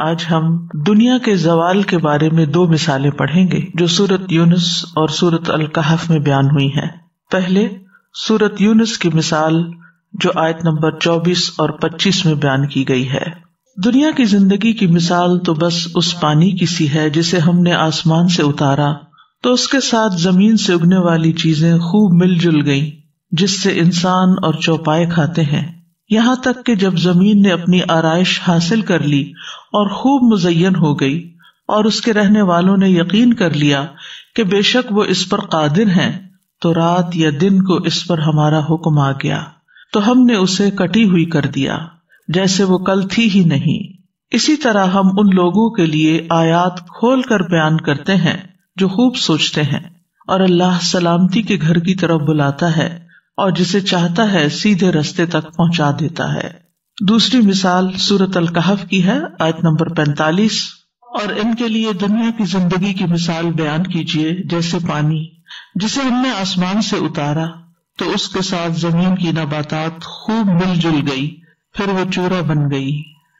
آج ہم دنیا کے زوال کے بارے میں دو مثالیں پڑھیں گے جو سورۃ یونس اور سورۃ الکہف میں بیان ہوئی ہیں۔ پہلے سورۃ یونس کی مثال جو آیت نمبر 24 اور 25 میں بیان کی گئی ہے۔ دنیا کی زندگی کی مثال تو بس اس پانی کی سی ہے جسے ہم نے آسمان سے اتارا تو اس کے ساتھ زمین سے اگنے والی چیزیں خوب مل جل گئیں، جس سے انسان اور چوپائے کھاتے ہیں، یہاں تک کہ جب زمین نے اپنی آرائش حاصل کر لی اور خوب مزین ہو گئی اور اس کے رہنے والوں نے یقین کر لیا کہ بے شک وہ اس پر قادر ہیں، تو رات یا دن کو اس پر ہمارا حکم آ گیا تو ہم نے اسے کٹی ہوئی کر دیا جیسے وہ کل تھی ہی نہیں۔ اسی طرح ہم ان لوگوں کے لیے آیات کھول کر بیان کرتے ہیں جو خوب سوچتے ہیں، اور اللہ سلامتی کے گھر کی طرف بلاتا ہے اور جسے چاہتا ہے سیدھے رستے تک پہنچا دیتا ہے۔ دوسری مثال سورۃ الکہف کی ہے، آیت نمبر 45، اور ان کے لیے دنیا کی زندگی کی مثال بیان کیجیے جیسے پانی جسے ہم نے آسمان سے اتارا تو اس کے ساتھ زمین کی نباتات خوب مل جل گئی، پھر وہ چورا بن گئی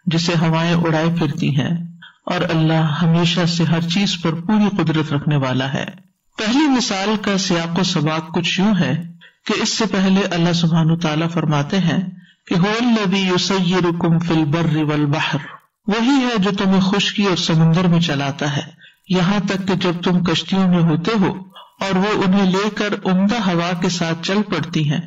جسے ہوائیں اڑائے پھرتی ہیں، اور اللہ ہمیشہ سے ہر چیز پر پوری قدرت رکھنے والا ہے۔ پہلی مثال کا سیاق و سباق کچھ یوں ہے کہ اس سے پہلے اللہ سبحانہ تعالیٰ فرماتے ہیں کہ هو الذی یسیرکم فی البر والبحر، وہی ہے جو تمہیں خشکی اور سمندر میں چلاتا ہے، یہاں تک کہ جب تم کشتیوں میں ہوتے ہو اور وہ انہیں لے کر عمدہ ہوا کے ساتھ چل پڑتی ہیں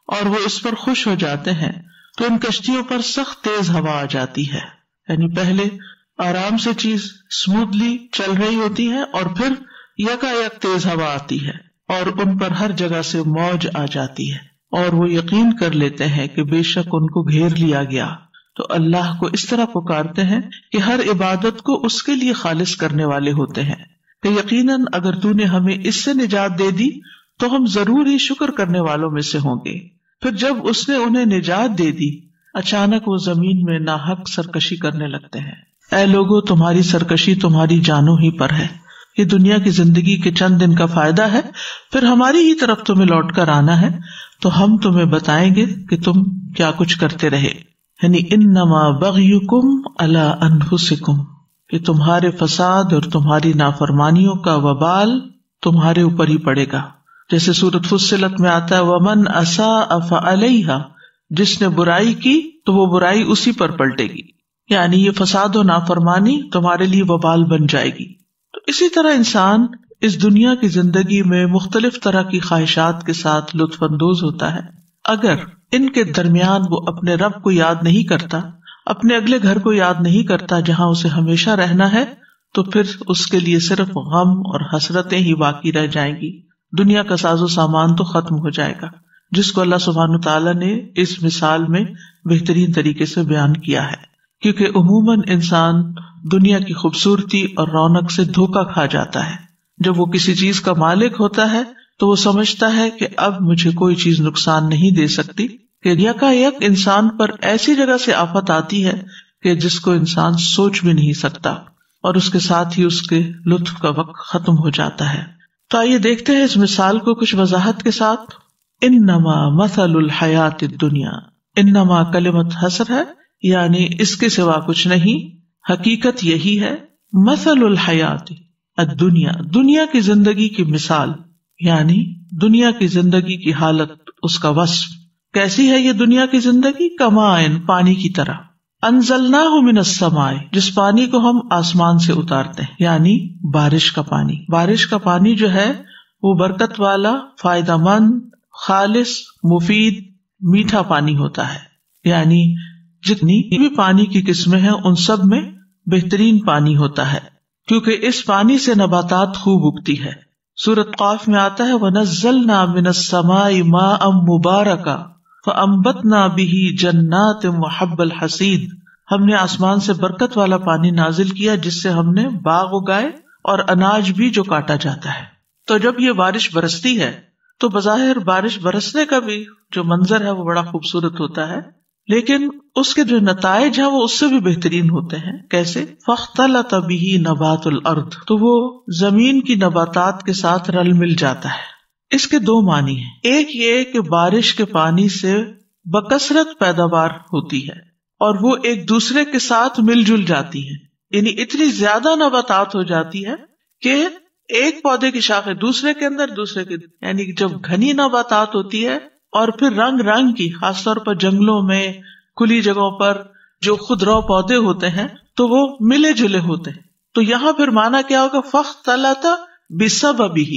اور وہ اس پر خوش ہو جاتے ہیں تو ان کشتیوں پر سخت تیز ہوا آ جاتی ہے، یعنی پہلے آرام سے چیز اسموتھلی چل رہی ہوتی ہے اور پھر یکایک تیز ہوا آتی ہے اور ان پر ہر جگہ سے موج آ جاتی ہے اور وہ یقین کر لیتے ہیں کہ بے شک ان کو گھیر لیا گیا، تو اللہ کو اس طرح پکارتے ہیں کہ ہر عبادت کو اس کے لیے خالص کرنے والے ہوتے ہیں کہ یقیناً اگر تو نے ہمیں اس سے نجات دے دی تو ہم ضرور ہی شکر کرنے والوں میں سے ہوں گے۔ پھر جب اس نے انہیں نجات دے دی، اچانک وہ زمین میں ناحق سرکشی کرنے لگتے ہیں۔ اے لوگو، تمہاری سرکشی تمہاری جانوں ہی پر ہے، یہ دنیا کی زندگی کے چند دن کا فائدہ ہے، پھر ہماری ہی طرف تمہیں لوٹ کر آنا ہے، تو ہم تمہیں بتائیں گے کہ تم کیا کچھ کرتے رہے۔ یعنی انما بغیکم علی انفسکم، کہ تمہارے فساد اور تمہاری نافرمانیوں کا وبال تمہارے اوپر ہی پڑے گا، جیسے سورۃ فصلت میں آتا ہے ومن اساء فعلیہا، جس نے برائی کی تو وہ برائی اسی پر پلٹے گی، یعنی یہ فساد و نافرمانی تمہارے لیے وبال بن جائے گی۔ تو اسی طرح انسان اس دنیا کی زندگی میں مختلف طرح کی خواہشات کے ساتھ لطف اندوز ہوتا ہے، اگر ان کے درمیان وہ اپنے رب کو یاد نہیں کرتا، اپنے اگلے گھر کو یاد نہیں کرتا جہاں اسے ہمیشہ رہنا ہے، تو پھر اس کے لیے صرف غم اور حسرتیں ہی باقی رہ جائیں گی، دنیا کا ساز و سامان تو ختم ہو جائے گا، جس کو اللہ سبحانہ تعالیٰ نے اس مثال میں بہترین طریقے سے بیان کیا ہے۔ کیونکہ عموماً انسان دنیا کی خوبصورتی اور رونق سے دھوکا کھا جاتا ہے۔ جب وہ کسی چیز کا مالک ہوتا ہے تو وہ سمجھتا ہے کہ اب مجھے کوئی چیز نقصان نہیں دے سکتی، کہ یکایک انسان پر ایسی جگہ سے آفت آتی ہے کہ جس کو انسان سوچ بھی نہیں سکتا، اور اس کے ساتھ ہی اس کے لطف کا وقت ختم ہو جاتا ہے۔ تو آئیے دیکھتے ہیں اس مثال کو کچھ وضاحت کے ساتھ۔ انما مثل الحیات الدنیا، انما کلمت حصر ہے، یعنی اس کے سوا کچھ نہیں، حقیقت یہی ہے، مثل الحیات الدنیا، دنیا کی زندگی کی مثال، یعنی دنیا کی زندگی کی حالت، اس کا وصف کیسی ہے؟ یہ دنیا کی زندگی کمائن، پانی کی طرح، انزلناہ من السماء، جس پانی کو ہم آسمان سے اتارتے ہیں، یعنی بارش کا پانی۔ بارش کا پانی جو ہے وہ برکت والا، فائدہ مند، خالص، مفید، میٹھا پانی ہوتا ہے، یعنی جتنی بھی پانی کی قسمیں ہیں ان سب میں بہترین پانی ہوتا ہے، کیونکہ اس پانی سے نباتات خوب اگتی ہے۔ سورۃ قاف میں آتا ہے وَنَزَّلْنَا مِنَ السَّمَاءِ مَاءً مُبَارَكًا فَأَنبَتْنَا بِهِ جَنَّاتٍ وَحَبَّ الْحَصِيدِ، ہم نے آسمان سے برکت والا پانی نازل کیا جس سے ہم نے باغ اگائے اور اناج بھی جو کاٹا جاتا ہے۔ تو جب یہ بارش برستی ہے تو بظاہر بارش برسنے کا بھی جو منظر ہے وہ بڑا خوبصورت ہوتا ہے، لیکن اس کے جو نتائج ہیں وہ اس سے بھی بہترین ہوتے ہیں۔ کیسے؟ فَاخْتَلَطَ بِهِ نَبَاتُ الْأَرْضِ، تو وہ زمین کی نباتات کے ساتھ رل مل جاتا ہے، اس کے دو معنی ہیں. ایک یہ کہ بارش کے پانی سے بکثرت پیداوار ہوتی ہے اور وہ ایک دوسرے کے ساتھ مل جل جاتی ہے، یعنی اتنی زیادہ نباتات ہو جاتی ہے کہ ایک پودے کی شاخیں دوسرے کے اندر، دوسرے کے، یعنی جب گھنی نباتات ہوتی ہے اور پھر رنگ رنگ کی، خاص طور پر جنگلوں میں، کھلی جگہوں پر جو خودرو پودے ہوتے ہیں تو وہ ملے جلے ہوتے ہیں. تو یہاں پھر معنی کیا ہوگا؟ فاختلط بسببہ،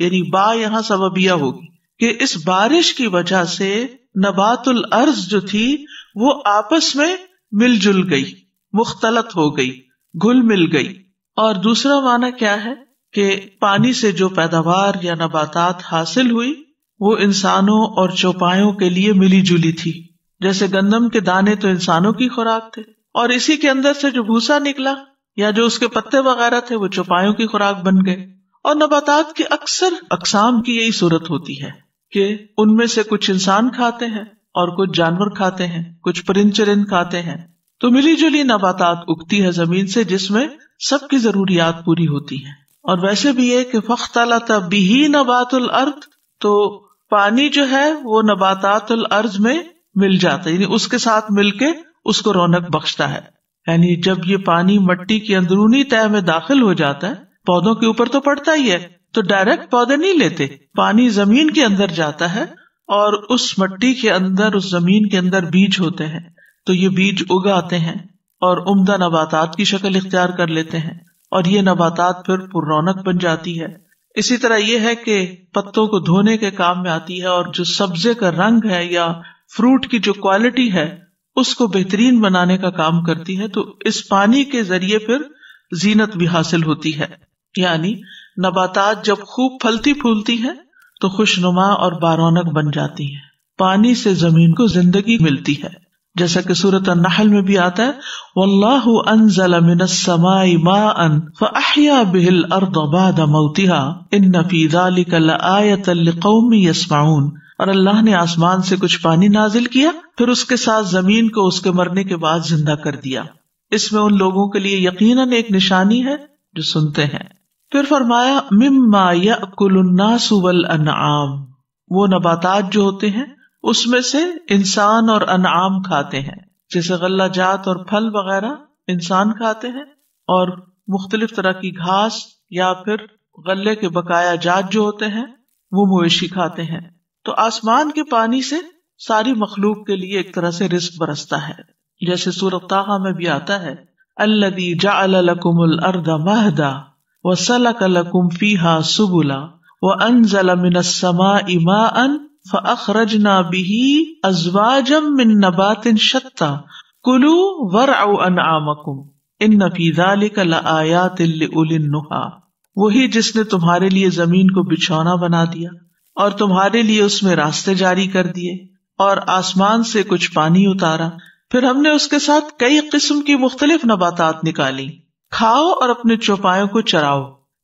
یعنی با یہاں سببیہ ہوگی کہ اس بارش کی وجہ سے نبات الارض جو تھی وہ آپس میں مل جل گئی، مختلط ہو گئی، گھل مل گئی. اور دوسرا معنی کیا ہے کہ پانی سے جو پیداوار یا نباتات حاصل ہوئی وہ انسانوں اور چوپایوں کے لیے ملی جلی تھی. جیسے گندم کے دانے تو انسانوں کی خوراک تھے، اور اسی کے اندر سے جو بھوسا نکلا یا جو اس کے پتے وغیرہ تھے وہ چوپایوں کی خوراک بن گئے. اور نباتات کی اکثر اقسام کی یہی صورت ہوتی ہے کہ ان میں سے کچھ انسان کھاتے ہیں اور کچھ جانور کھاتے ہیں، کچھ پرند چرند کھاتے ہیں. تو ملی جلی نباتات اگتی ہے زمین سے جس میں سب کی ضروریات پوری ہوتی ہیں. اور ویسے بھی یہ کہ فاختلط بہ نبات الارض، تو پانی جو ہے وہ نباتات الارض میں مل جاتا ہے، یعنی اس کے ساتھ مل کے اس کو رونق بخشتا ہے. یعنی جب یہ پانی مٹی کی اندرونی تہہ میں داخل ہو جاتا ہے، پودوں کے اوپر تو پڑتا ہی ہے، تو ڈائریکٹ پودے نہیں لیتے، پانی زمین کے اندر جاتا ہے اور اس مٹی کے اندر، اس زمین کے اندر بیج ہوتے ہیں، تو یہ بیج اگاتے ہیں اور عمدہ نباتات کی شکل اختیار کر لیتے ہیں، اور یہ نباتات پھر پر رونق بن جاتی ہے. اسی طرح یہ ہے کہ پتوں کو دھونے کے کام میں آتی ہے، اور جو سبزے کا رنگ ہے یا فروٹ کی جو کوالٹی ہے اس کو بہترین بنانے کا کام کرتی ہے. تو اس پانی کے ذریعے پھر زینت بھی حاصل ہوتی ہے، یعنی نباتات جب خوب پھلتی پھولتی ہیں تو خوشنما اور بارونق بن جاتی ہیں. پانی سے زمین کو زندگی ملتی ہے، جیسا کہ سورۃ النحل میں بھی آتا ہے واللہ انزل من السماء ماء فاحیا به الارض بعد موتها ان فی ذلک لآیۃ لقوم یسمعون. اور اللہ نے آسمان سے کچھ پانی نازل کیا، پھر اس کے ساتھ زمین کو اس کے مرنے کے بعد زندہ کر دیا. اس میں ان لوگوں کے لیے یقیناً ایک نشانی ہے جو سنتے ہیں. پھر فرمایا مما یأکل الناس والانعام، وہ نباتات جو ہوتے ہیں اس میں سے انسان اور انعام کھاتے ہیں، جیسے غلہ جات اور پھل وغیرہ انسان کھاتے ہیں، اور مختلف طرح کی گھاس یا پھر غلے کے بقایا جات جو ہوتے ہیں وہ مویشی کھاتے ہیں. تو آسمان کے پانی سے ساری مخلوق کے لیے ایک طرح سے رزق برستا ہے، جیسے سورۃ طٰہٰ میں بھی آتا ہے الذی جعل لکم الارض مہدا وسلک لکم فیہا سبلا وانزل من السماء ماء فاخرجنا به ازواجا من نبات شتى کلوا وارعوا انعامکم ان فی ذلک لآیات لأولی النہی. وہی جس نے تمہارے لیے زمین کو بچھونا بنا دیا اور تمہارے لیے اس میں راستے جاری کر دیے، اور آسمان سے کچھ پانی اتارا، پھر ہم نے اس کے ساتھ کئی قسم کی مختلف نباتات نکالی. کھاؤ اور اپنے چوپایوں کو چراؤ،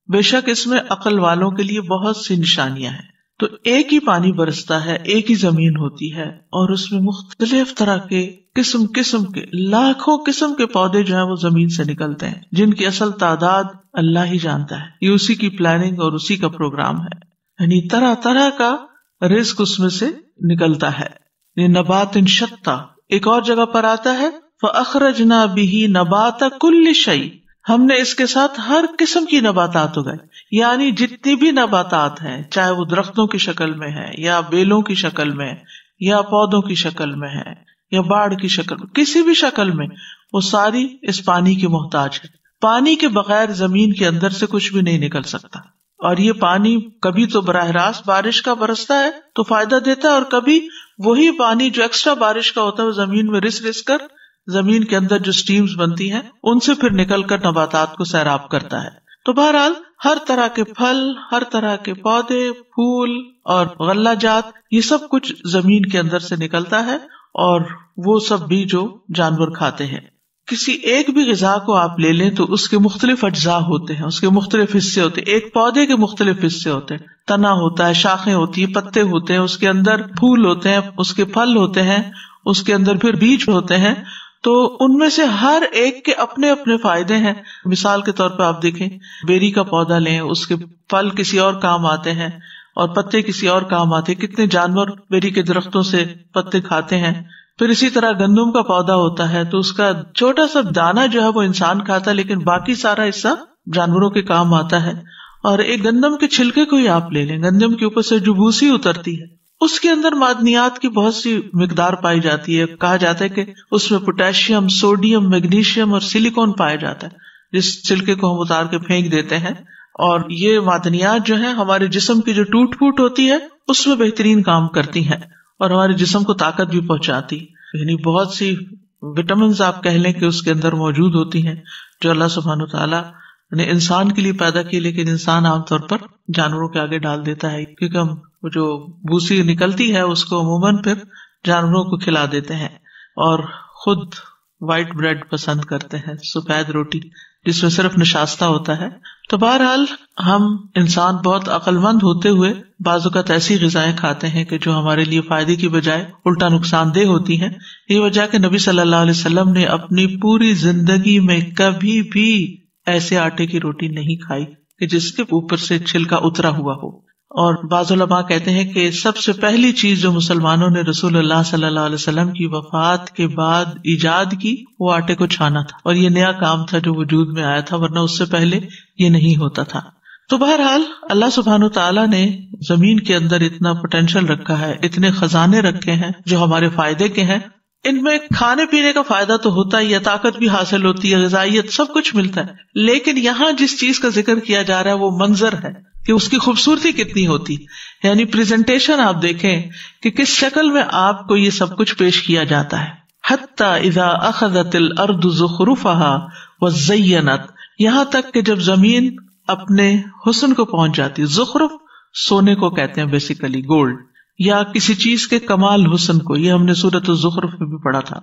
بے شک اس میں عقل والوں کے لیے بہت سی نشانیاں ہیں. تو ایک ہی پانی برستا ہے، ایک ہی زمین ہوتی ہے، اور اس میں مختلف طرح کے قسم کے لاکھوں قسم کے پودے جو ہیں وہ زمین سے نکلتے ہیں، جن کی اصل تعداد اللہ ہی جانتا ہے. یہ اسی کی پلاننگ اور اسی کا پروگرام ہے. یعنی طرح طرح کا رزق اس میں سے نکلتا ہے. یہ نبات شتّا، ایک اور جگہ پر آتا ہے فَأَخْرَجْنَا بِهِ نَبَاتَ كُلِّ شَيْءٍ، ہم نے اس کے ساتھ ہر قسم کی نباتات اگائے. یعنی جتنی بھی نباتات ہیں، چاہے وہ درختوں کی شکل میں ہے یا بیلوں کی شکل میں یا پودوں کی شکل میں ہے یا باڑ کی شکل میں، کسی بھی شکل میں، وہ ساری اس پانی کی محتاج ہے. پانی کے بغیر زمین کے اندر سے کچھ بھی نہیں نکل سکتا. اور یہ پانی کبھی تو براہ راست بارش کا برستا ہے تو فائدہ دیتا ہے، اور کبھی وہی پانی جو ایکسٹرا بارش کا ہوتا ہے وہ زمین میں رس کر زمین کے اندر جو سٹیمز بنتی ہیں ان سے پھر نکل کر نباتات کو سیراب کرتا ہے. تو بہرحال ہر طرح کے پھل، ہر طرح کے پودے، پھول اور غلہ جات، یہ سب کچھ زمین کے اندر سے نکلتا ہے، اور وہ سب بھی جو جانور کھاتے ہیں. کسی ایک بھی غذا کو آپ لے لیں تو اس کے مختلف اجزاء ہوتے ہیں، اس کے مختلف حصے ہوتے ہیں. ایک پودے کے مختلف حصے ہوتے ہیں، تنا ہوتا ہے، شاخیں ہوتی ہیں، پتے ہوتے ہیں، اس کے اندر پھول ہوتے ہیں، اس کے پھل ہوتے ہیں، اس کے اندر پھر بیج ہوتے ہیں. تو ان میں سے ہر ایک کے اپنے اپنے فائدے ہیں. مثال کے طور پہ آپ دیکھیں، بیری کا پودا لیں، اس کے پھل کسی اور کام آتے ہیں، اور پتے کسی اور کام آتے. کتنے جانور بیری کے درختوں سے پتے کھاتے ہیں. پھر اسی طرح گندم کا پودا ہوتا ہے تو اس کا چھوٹا سا دانا جو ہے وہ انسان کھاتا ہے, لیکن باقی سارا حصہ جانوروں کے کام آتا ہے. اور ایک گندم کے چھلکے کو ہی آپ لے لیں, گندم کے اوپر سے جو بھوسی اترتی ہے اس کے اندر معدنیات کی بہت سی مقدار پائی جاتی ہے. کہا جاتا ہے کہ اس میں پوٹاشیم, سوڈیم, میگنیشیم اور سلیکون پایا جاتا ہے, جس چھلکے کو ہم اتار کے پھینک دیتے ہیں. اور یہ معدنیات جو ہیں ہمارے جسم کی جو ٹوٹ پھوٹ ہوتی ہے اس میں بہترین کام کرتی ہیں اور ہمارے جسم کو طاقت بھی پہنچاتی. یعنی بہت سی وٹامنز آپ کہہ لیں کہ اس کے اندر موجود ہوتی ہیں جو اللہ سبحانہ وتعالیٰ نے انسان کے لیے پیدا کی, لیکن انسان عام طور پر جانوروں کے آگے ڈال دیتا ہے, کیونکہ ہم جو بھوسی نکلتی ہے اس کو عموماً پھر جانوروں کو کھلا دیتے ہیں اور خود وائٹ بریڈ پسند کرتے ہیں, سفید روٹی جس میں صرف نشاستہ ہوتا ہے. تو بہرحال ہم انسان بہت عقل مند ہوتے ہوئے بعض اوقات ایسی غذائیں کھاتے ہیں کہ جو ہمارے لیے فائدے کی بجائے الٹا نقصان دہ ہوتی ہیں. یہ وجہ کہ نبی صلی اللہ علیہ وسلم نے اپنی پوری زندگی میں کبھی بھی ایسے آٹے کی روٹی نہیں کھائی کہ جس کے اوپر سے چھلکا اترا ہوا ہو. اور بعض علماء کہتے ہیں کہ سب سے پہلی چیز جو مسلمانوں نے رسول اللہ صلی اللہ علیہ وسلم کی وفات کے بعد ایجاد کی وہ آٹے کو چھانا تھا, اور یہ نیا کام تھا جو وجود میں آیا تھا, ورنہ اس سے پہلے یہ نہیں ہوتا تھا. تو بہرحال اللہ سبحانہ تعالیٰ نے زمین کے اندر اتنا پوٹینشیل رکھا ہے, اتنے خزانے رکھے ہیں جو ہمارے فائدے کے ہیں. ان میں کھانے پینے کا فائدہ تو ہوتا ہی ہے, طاقت بھی حاصل ہوتی ہے, غذائیت سب کچھ ملتا ہے, لیکن یہاں جس چیز کا ذکر کیا جا رہا ہے وہ منظر ہے کہ اس کی خوبصورتی کتنی ہوتی, یعنی پریزنٹیشن آپ دیکھیں کہ کس شکل میں آپ کو یہ سب کچھ پیش کیا جاتا ہے. حتی اذا اخذت الارض زخرفها وزینت, یہاں تک کہ جب زمین اپنے حسن کو پہنچ جاتی. زخرف سونے کو کہتے ہیں بیسیکلی, گولڈ, یا کسی چیز کے کمال حسن کو, یہ ہم نے سورۃ الزخرف میں بھی پڑھا تھا.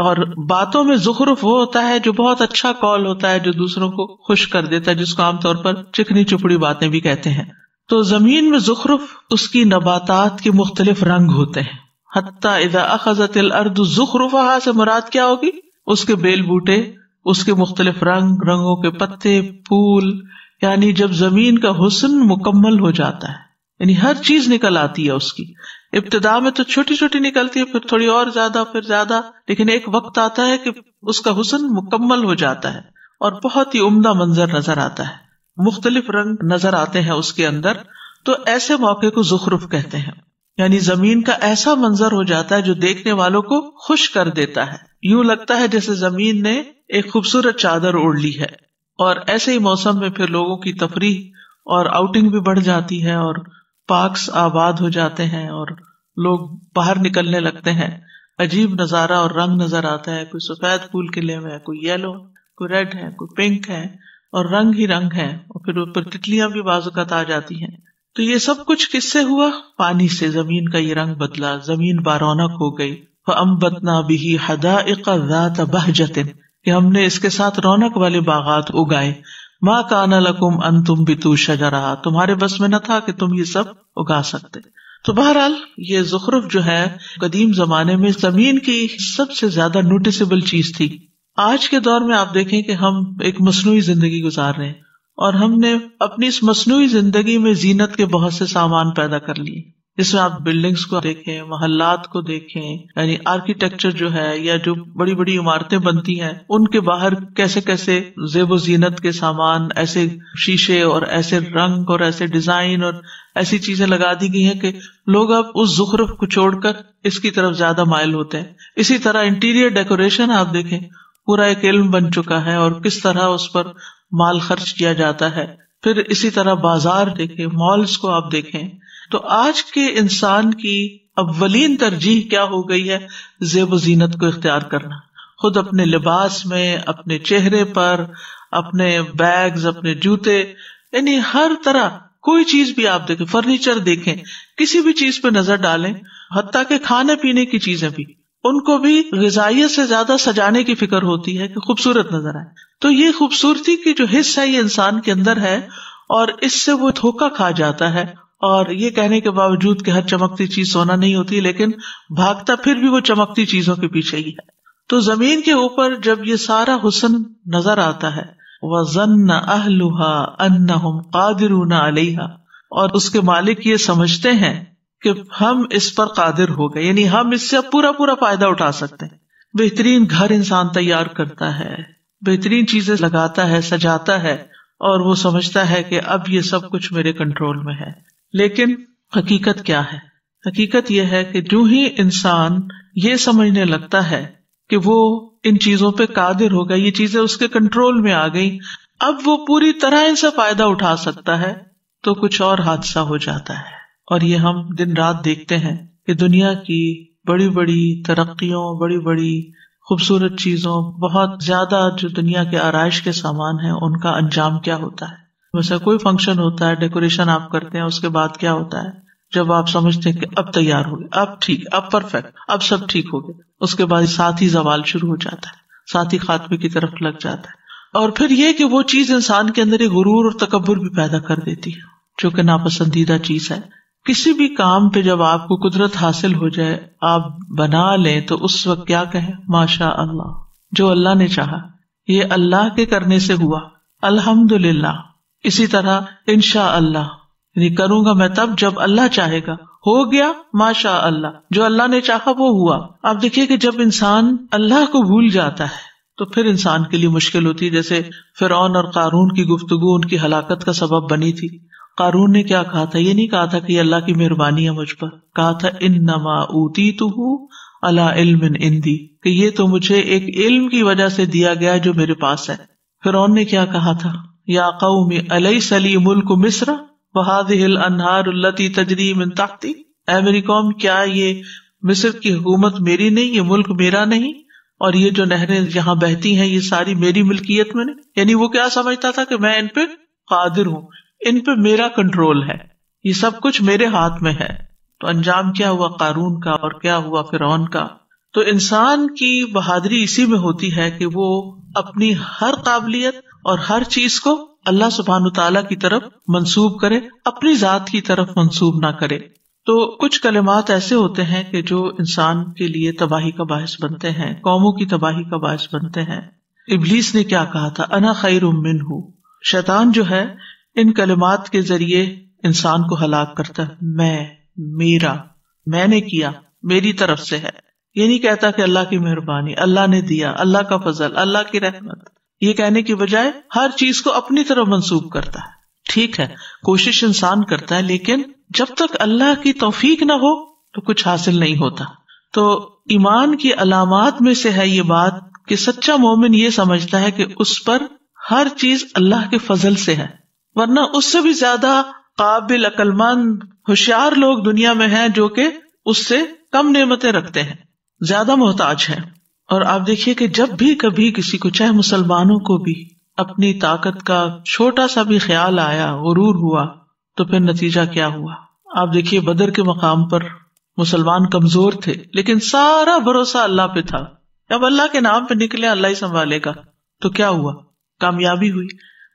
اور باتوں میں زخرف وہ ہوتا ہے جو بہت اچھا قول ہوتا ہے, جو دوسروں کو خوش کر دیتا ہے, جس کو عام طور پر چکنی چپڑی باتیں بھی کہتے ہیں. تو زمین میں زخرف اس کی نباتات کے مختلف رنگ ہوتے ہیں. حتی اذا اخذت الارض زخرفها سے مراد کیا ہوگی؟ اس کے بیل بوٹے, اس کے مختلف رنگ, رنگوں کے پتے, پھول, یعنی جب زمین کا حسن مکمل ہو جاتا ہے, یعنی ہر چیز نکل آتی ہے اس کی. ابتدا میں تو چھوٹی چھوٹی نکلتی ہے, پھر تھوڑی اور زیادہ, پھر زیادہ, لیکن ایک وقت آتا ہے کہ اس کا حسن مکمل ہو جاتا ہے اور بہت ہی عمدہ منظر نظر آتا ہے, مختلف رنگ نظر آتے ہیں اس کے اندر. تو ایسے موقع کو زخرف کہتے ہیں, یعنی زمین کا ایسا منظر ہو جاتا ہے جو دیکھنے والوں کو خوش کر دیتا ہے, یوں لگتا ہے جیسے زمین نے ایک خوبصورت چادر اوڑھ لی ہے. اور ایسے ہی موسم میں پھر لوگوں کی تفریح اور آؤٹنگ بھی بڑھ جاتی ہے, اور پارکس آباد ہو جاتے ہیں اور لوگ باہر نکلنے لگتے ہیں. عجیب نظارہ اور رنگ نظر آتا ہے, کوئی سفید پھول کھلے ہوئے ہیں, کوئی یلو, کوئی ریڈ ہے, کوئی پنک ہے, اور رنگ ہی رنگ ہے, اور پھر اوپر تتلیاں بھی بعض اوقات آ جاتی ہیں. تو یہ سب کچھ کس سے ہوا؟ پانی سے. زمین کا یہ رنگ بدلا, زمین بارونق ہو گئی. فَأَنبَتْنَا بِهِ حَدَائِقَ ذَاتَ بَهْجَةٍ, کہ ہم نے اس کے ساتھ رونق والے باغات اگائے. ما کان لکم ان تنبتوا شجرہا, تمہارے بس میں نہ تھا کہ تم یہ سب اگا سکتے. تو بہرحال یہ زخرف جو ہے قدیم زمانے میں زمین کی سب سے زیادہ نوٹیسیبل چیز تھی. آج کے دور میں آپ دیکھیں کہ ہم ایک مصنوعی زندگی گزار رہے ہیں, اور ہم نے اپنی اس مصنوعی زندگی میں زینت کے بہت سے سامان پیدا کر لیے, جس میں آپ بلڈنگز کو دیکھیں, محلات کو دیکھیں, یعنی آرکیٹیکچر جو ہے یا جو بڑی بڑی عمارتیں بنتی ہیں ان کے باہر کیسے کیسے زیب و زینت کے سامان, ایسے شیشے اور ایسے رنگ اور ایسے ڈیزائن اور ایسی چیزیں لگا دی گئی ہیں کہ لوگ اب اس زخرف کو چھوڑ کر اس کی طرف زیادہ مائل ہوتے ہیں. اسی طرح انٹیریئر ڈیکوریشن آپ دیکھیں, پورا ایک علم بن چکا ہے, اور کس طرح اس پر مال خرچ کیا جاتا ہے. پھر اسی طرح بازار دیکھیں, مالز کو آپ دیکھیں. تو آج کے انسان کی اولین ترجیح کیا ہو گئی ہے؟ زیب و زینت کو اختیار کرنا, خود اپنے لباس میں, اپنے چہرے پر, اپنے بیگز, اپنے جوتے, یعنی ہر طرح کوئی چیز بھی آپ دیکھیں, فرنیچر دیکھیں, کسی بھی چیز پہ نظر ڈالیں, حتیٰ کہ کھانے پینے کی چیزیں بھی, ان کو بھی غذائیت سے زیادہ سجانے کی فکر ہوتی ہے کہ خوبصورت نظر آئے. تو یہ خوبصورتی کی جو حصہ ہے یہ انسان کے اندر ہے, اور اس سے وہ دھوکا کھا جاتا ہے. اور یہ کہنے کے باوجود کہ ہر چمکتی چیز سونا نہیں ہوتی, لیکن بھاگتا پھر بھی وہ چمکتی چیزوں کے پیچھے ہی ہے. تو زمین کے اوپر جب یہ سارا حسن نظر آتا ہے, وَظَنَّ أَهْلُهَا أَنَّهُمْ قَادِرُونَ عَلَيْهَا, اور اس کے مالک یہ سمجھتے ہیں کہ ہم اس پر قادر ہو گئے، یعنی ہم اس سے پورا پورا فائدہ اٹھا سکتے ہیں. بہترین گھر انسان تیار کرتا ہے، بہترین چیزیں لگاتا ہے، سجاتا ہے، اور وہ سمجھتا ہے کہ اب یہ سب کچھ میرے کنٹرول میں ہے. لیکن حقیقت کیا ہے؟ حقیقت یہ ہے کہ جو ہی انسان یہ سمجھنے لگتا ہے کہ وہ ان چیزوں پہ قادر ہوگا، یہ چیزیں اس کے کنٹرول میں آ گئی، اب وہ پوری طرح ان سے فائدہ اٹھا سکتا ہے، تو کچھ اور حادثہ ہو جاتا ہے. اور یہ ہم دن رات دیکھتے ہیں کہ دنیا کی بڑی بڑی ترقیوں، بڑی بڑی خوبصورت چیزوں، بہت زیادہ جو دنیا کے آرائش کے سامان ہیں، ان کا انجام کیا ہوتا ہے. ویسے کوئی فنکشن ہوتا ہے، ڈیکوریشن آپ کرتے ہیں، اس کے بعد کیا ہوتا ہے؟ جب آپ سمجھتے ہیں کہ اب تیار ہو گئے، اب ٹھیک، اب پرفیکٹ، اب سب ٹھیک ہو گئے، اس کے بعد ساتھ ہی زوال شروع ہو جاتا ہے، ساتھ ہی خاتمے کی طرف لگ جاتا ہے. اور پھر یہ کہ وہ چیز انسان کے اندر ایک غرور اور تکبر بھی پیدا کر دیتی ہے، جو کہ ناپسندیدہ چیز ہے. کسی بھی کام پہ جب آپ کو قدرت حاصل ہو جائے، آپ بنا لیں، تو اس وقت کیا کہیں؟ ماشاء اللہ، جو اللہ نے چاہا، یہ اللہ کے کرنے سے ہوا، الحمدللہ. اسی طرح انشاء اللہ، یعنی کروں گا میں تب جب اللہ چاہے گا، ہو گیا ماشاء اللہ، جو اللہ نے چاہا وہ ہوا. آپ دیکھیے کہ جب انسان اللہ کو بھول جاتا ہے تو پھر انسان کے لیے مشکل ہوتی ہے. جیسے فرعون اور قارون کی گفتگو ان کی ہلاکت کا سبب بنی تھی. قارون نے کیا کہا تھا؟ یہ نہیں کہا تھا کہ یہ اللہ کی مہربانی ہے مجھ پر، کہا تھا انما اوتیتہ علی علم عندی، کہ یہ تو مجھے ایک علم کی وجہ سے دیا گیا جو میرے پاس ہے. فرعون نے کیا کہا تھا؟ یا قوم الیس لی ملک مصر وہذہ الانہار التی تجری من تحتی، اے میری قوم، کیا یہ مصر کی حکومت میری نہیں، یہ ملک میرا نہیں، اور یہ جو نہریں یہاں بہتی ہیں یہ ساری میری ملکیت میں نہیں؟ یعنی وہ کیا سمجھتا تھا کہ میں ان پہ قادر ہوں، ان پہ میرا کنٹرول ہے، یہ سب کچھ میرے ہاتھ میں ہے. تو انجام کیا ہوا قارون کا اور کیا ہوا فرعون کا؟ تو انسان کی بہادری اسی میں ہوتی ہے کہ وہ اپنی ہر قابلیت اور ہر چیز کو اللہ سبحانہ تعالیٰ کی طرف منسوب کرے، اپنی ذات کی طرف منسوب نہ کرے. تو کچھ کلمات ایسے ہوتے ہیں کہ جو انسان کے لیے تباہی کا باعث بنتے ہیں، قوموں کی تباہی کا باعث بنتے ہیں. ابلیس نے کیا کہا تھا؟ انا خیر منہ. شیطان جو ہے ان کلمات کے ذریعے انسان کو ہلاک کرتا ہے. میرا، میں نے کیا، میری طرف سے ہے. یہ نہیں کہتا کہ اللہ کی مہربانی، اللہ نے دیا، اللہ کا فضل، اللہ کی رحمت. یہ کہنے کی بجائے ہر چیز کو اپنی طرف منسوب کرتا ہے. ٹھیک ہے، کوشش انسان کرتا ہے، لیکن جب تک اللہ کی توفیق نہ ہو تو کچھ حاصل نہیں ہوتا. تو ایمان کی علامات میں سے ہے یہ بات کہ سچا مومن یہ سمجھتا ہے کہ اس پر ہر چیز اللہ کے فضل سے ہے، ورنہ اس سے بھی زیادہ قابل، عقل مند، ہوشیار لوگ دنیا میں ہیں جو کہ اس سے کم نعمتیں رکھتے ہیں، زیادہ محتاج ہیں. اور آپ دیکھیے کہ جب بھی کبھی کسی کو، چاہے مسلمانوں کو بھی، اپنی طاقت کا چھوٹا سا بھی خیال آیا، غرور ہوا، تو پھر نتیجہ کیا ہوا؟ آپ دیکھیے بدر کے مقام پر مسلمان کمزور تھے، لیکن سارا بھروسہ اللہ پہ تھا. اب اللہ کے نام پہ نکلے، اللہ ہی سنبھالے گا. تو کیا ہوا؟ کامیابی ہوئی.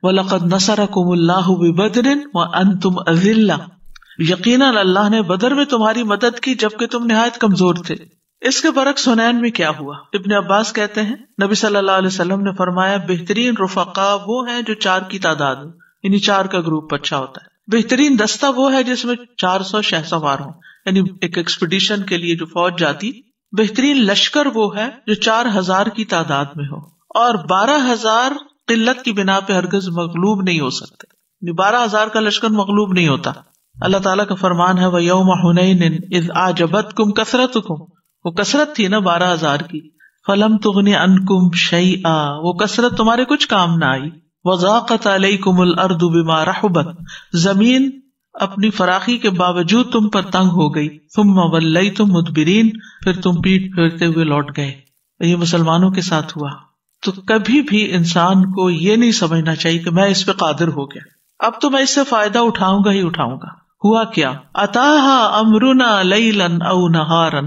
وَلَقَدْ نَصَرَكُمُ اللَّهُ بِبَدْرٍ وَأَنْتُمْ أَذِلَّةٌ، یقیناً اللہ نے بدر میں تمہاری مدد کی جبکہ تم نہایت کمزور تھے. اس کے برعکس حنین میں کیا ہوا؟ ابن عباس کہتے ہیں نبی صلی اللہ علیہ وسلم نے فرمایا بہترین رفقا وہ ہیں جو 4 کی تعداد، یعنی 4 کا گروپ اچھا ہوتا ہے. بہترین دستہ وہ ہے جس میں 400 شہ سوار ہوں، یعنی ایک ایکسپیڈیشن کے لیے جو فوج جاتی. بہترین لشکر وہ ہے جو 4000 کی تعداد میں ہو، اور 12000 قلت کی بنا پہ ہرگز مغلوب نہیں ہو سکتے. 12000 کا لشکر مغلوب نہیں ہوتا. اللہ تعالیٰ کا فرمان ہے وَيَوْمَ حُنَيْنٍ إِذْ أَعْجَبَتْكُمْ كَثْرَتُكُمْ، وہ کثرت تھی نا 12000 کی. فَلَمْ تُغْنِ عَنْكُمْ شَيْئًا، وہ کثرت تمہارے کچھ کام نہ آئی. وَضَاقَتْ عَلَيْكُمُ الْأَرْضُ بِمَا رَحُبَتْ، زمین اپنی فراخی کے باوجود تم پر تنگ ہو گئی. ثُمَّ وَلَّيْتُمْ مُدْبِرِينَ، پھر تم پیٹ پھیرتے ہوئے لوٹ گئے. یہ مسلمانوں کے ساتھ ہوا. تو کبھی بھی انسان کو یہ نہیں سمجھنا چاہیے کہ میں اس پہ قادر ہو گیا، اب تو میں اس سے فائدہ اٹھاؤں گا ہی اٹھاؤں گا. ہوا کیا؟ اتاہا امرنا لیلا او نہارا،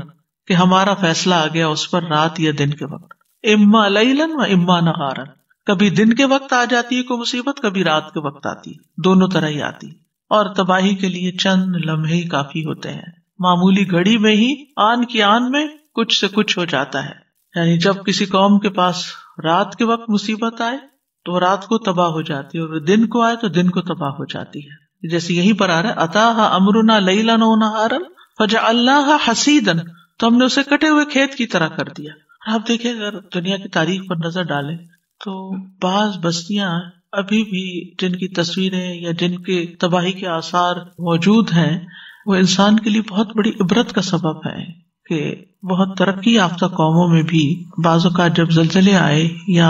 کہ ہمارا فیصلہ آ گیا اس پر رات یا دن کے وقت. اما لیلا و اما نہارا، کبھی دن کے وقت آ جاتی ہے کوئی مصیبت، کبھی رات کے وقت آتی ہے، دونوں طرح ہی آتی. اور تباہی کے لیے چند لمحے ہی کافی ہوتے ہیں. معمولی گھڑی میں ہی آن کی آن میں کچھ سے کچھ ہو جاتا ہے. یعنی جب کسی قوم کے پاس رات کے وقت مصیبت آئے تو رات کو تباہ ہو جاتی ہے، اور دن کو آئے تو دن کو تباہ ہو جاتی ہے. جیسے یہیں پر آ رہا ہے اتاہا امرنا لیلا و نہارا فجعلناہا حصیدا، تو ہم نے اسے کٹے ہوئے کھیت کی طرح کر دیا. آپ دیکھیں اگر دنیا کی تاریخ پر نظر ڈالیں تو بعض بستیاں ابھی بھی جن کی تصویریں یا جن کے تباہی کے آثار موجود ہیں وہ انسان کے لیے بہت بڑی عبرت کا سبب ہے کہ بہت ترقی یافتہ قوموں میں بھی بعض اوقات جب زلزلے آئے یا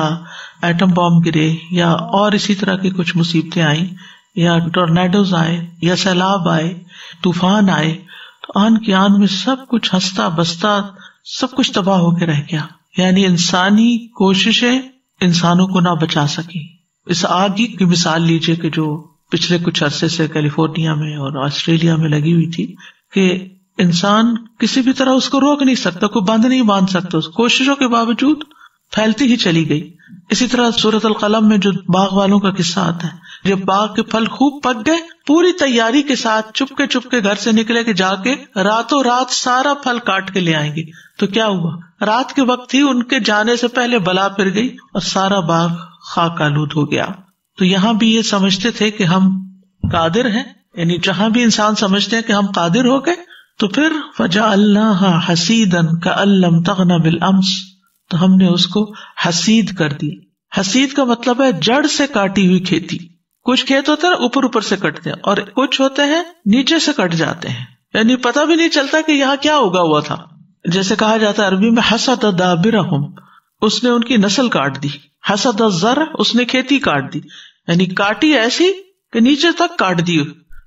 ایٹم بم گرے یا اور اسی طرح کی کچھ مصیبتیں آئیں یا ٹورنیڈوز آئے یا سیلاب آئے، طوفان آئے، تو آن کی آن میں سب کچھ ہنستا بستا سب کچھ تباہ ہو کے رہ گیا. یعنی انسانی کوششیں انسانوں کو نہ بچا سکی. اس آگ کی مثال لیجئے کہ جو پچھلے کچھ عرصے سے کیلیفورنیا میں اور آسٹریلیا میں لگی ہوئی تھی کہ انسان کسی بھی طرح اس کو روک نہیں سکتا، کوئی بند نہیں باندھ سکتا، اس کوششوں کے باوجود پھیلتی ہی چلی گئی. اسی طرح سورۃ القلم میں جو باغ والوں کا قصہ آتا ہے، جب باغ کے پھل خوب پک گئے پوری تیاری کے ساتھ چپ کے گھر سے نکلے کہ جا کے راتوں رات سارا پھل کاٹ کے لے آئیں گے. تو کیا ہوا؟ رات کے وقت ہی ان کے جانے سے پہلے بلا پھر گئی اور سارا باغ خاک آلود ہو گیا. تو یہاں بھی یہ سمجھتے تھے کہ ہم قادر ہیں، یعنی جہاں بھی انسان سمجھتے ہیں کہ ہم قادر ہو گئے تو پھر فجعلناہا حصیدا کأن لم تغن بالامس، تو ہم نے اس کو حسید کر دی. حسید کا مطلب ہے جڑ سے کاٹی ہوئی کھیتی. کچھ کھیت ہوتے ہیں اوپر سے کٹتے ہیں اور کچھ ہوتے ہیں نیچے سے کٹ جاتے ہیں، یعنی پتہ بھی نہیں چلتا کہ یہاں کیا اگا ہوا تھا. جیسے کہا جاتا ہے عربی میں حسد دابرہم، اس نے ان کی نسل کاٹ دی. حسد الزرع، اس نے کھیتی کاٹ دی، یعنی کاٹی ایسی کہ نیچے تک کاٹ دی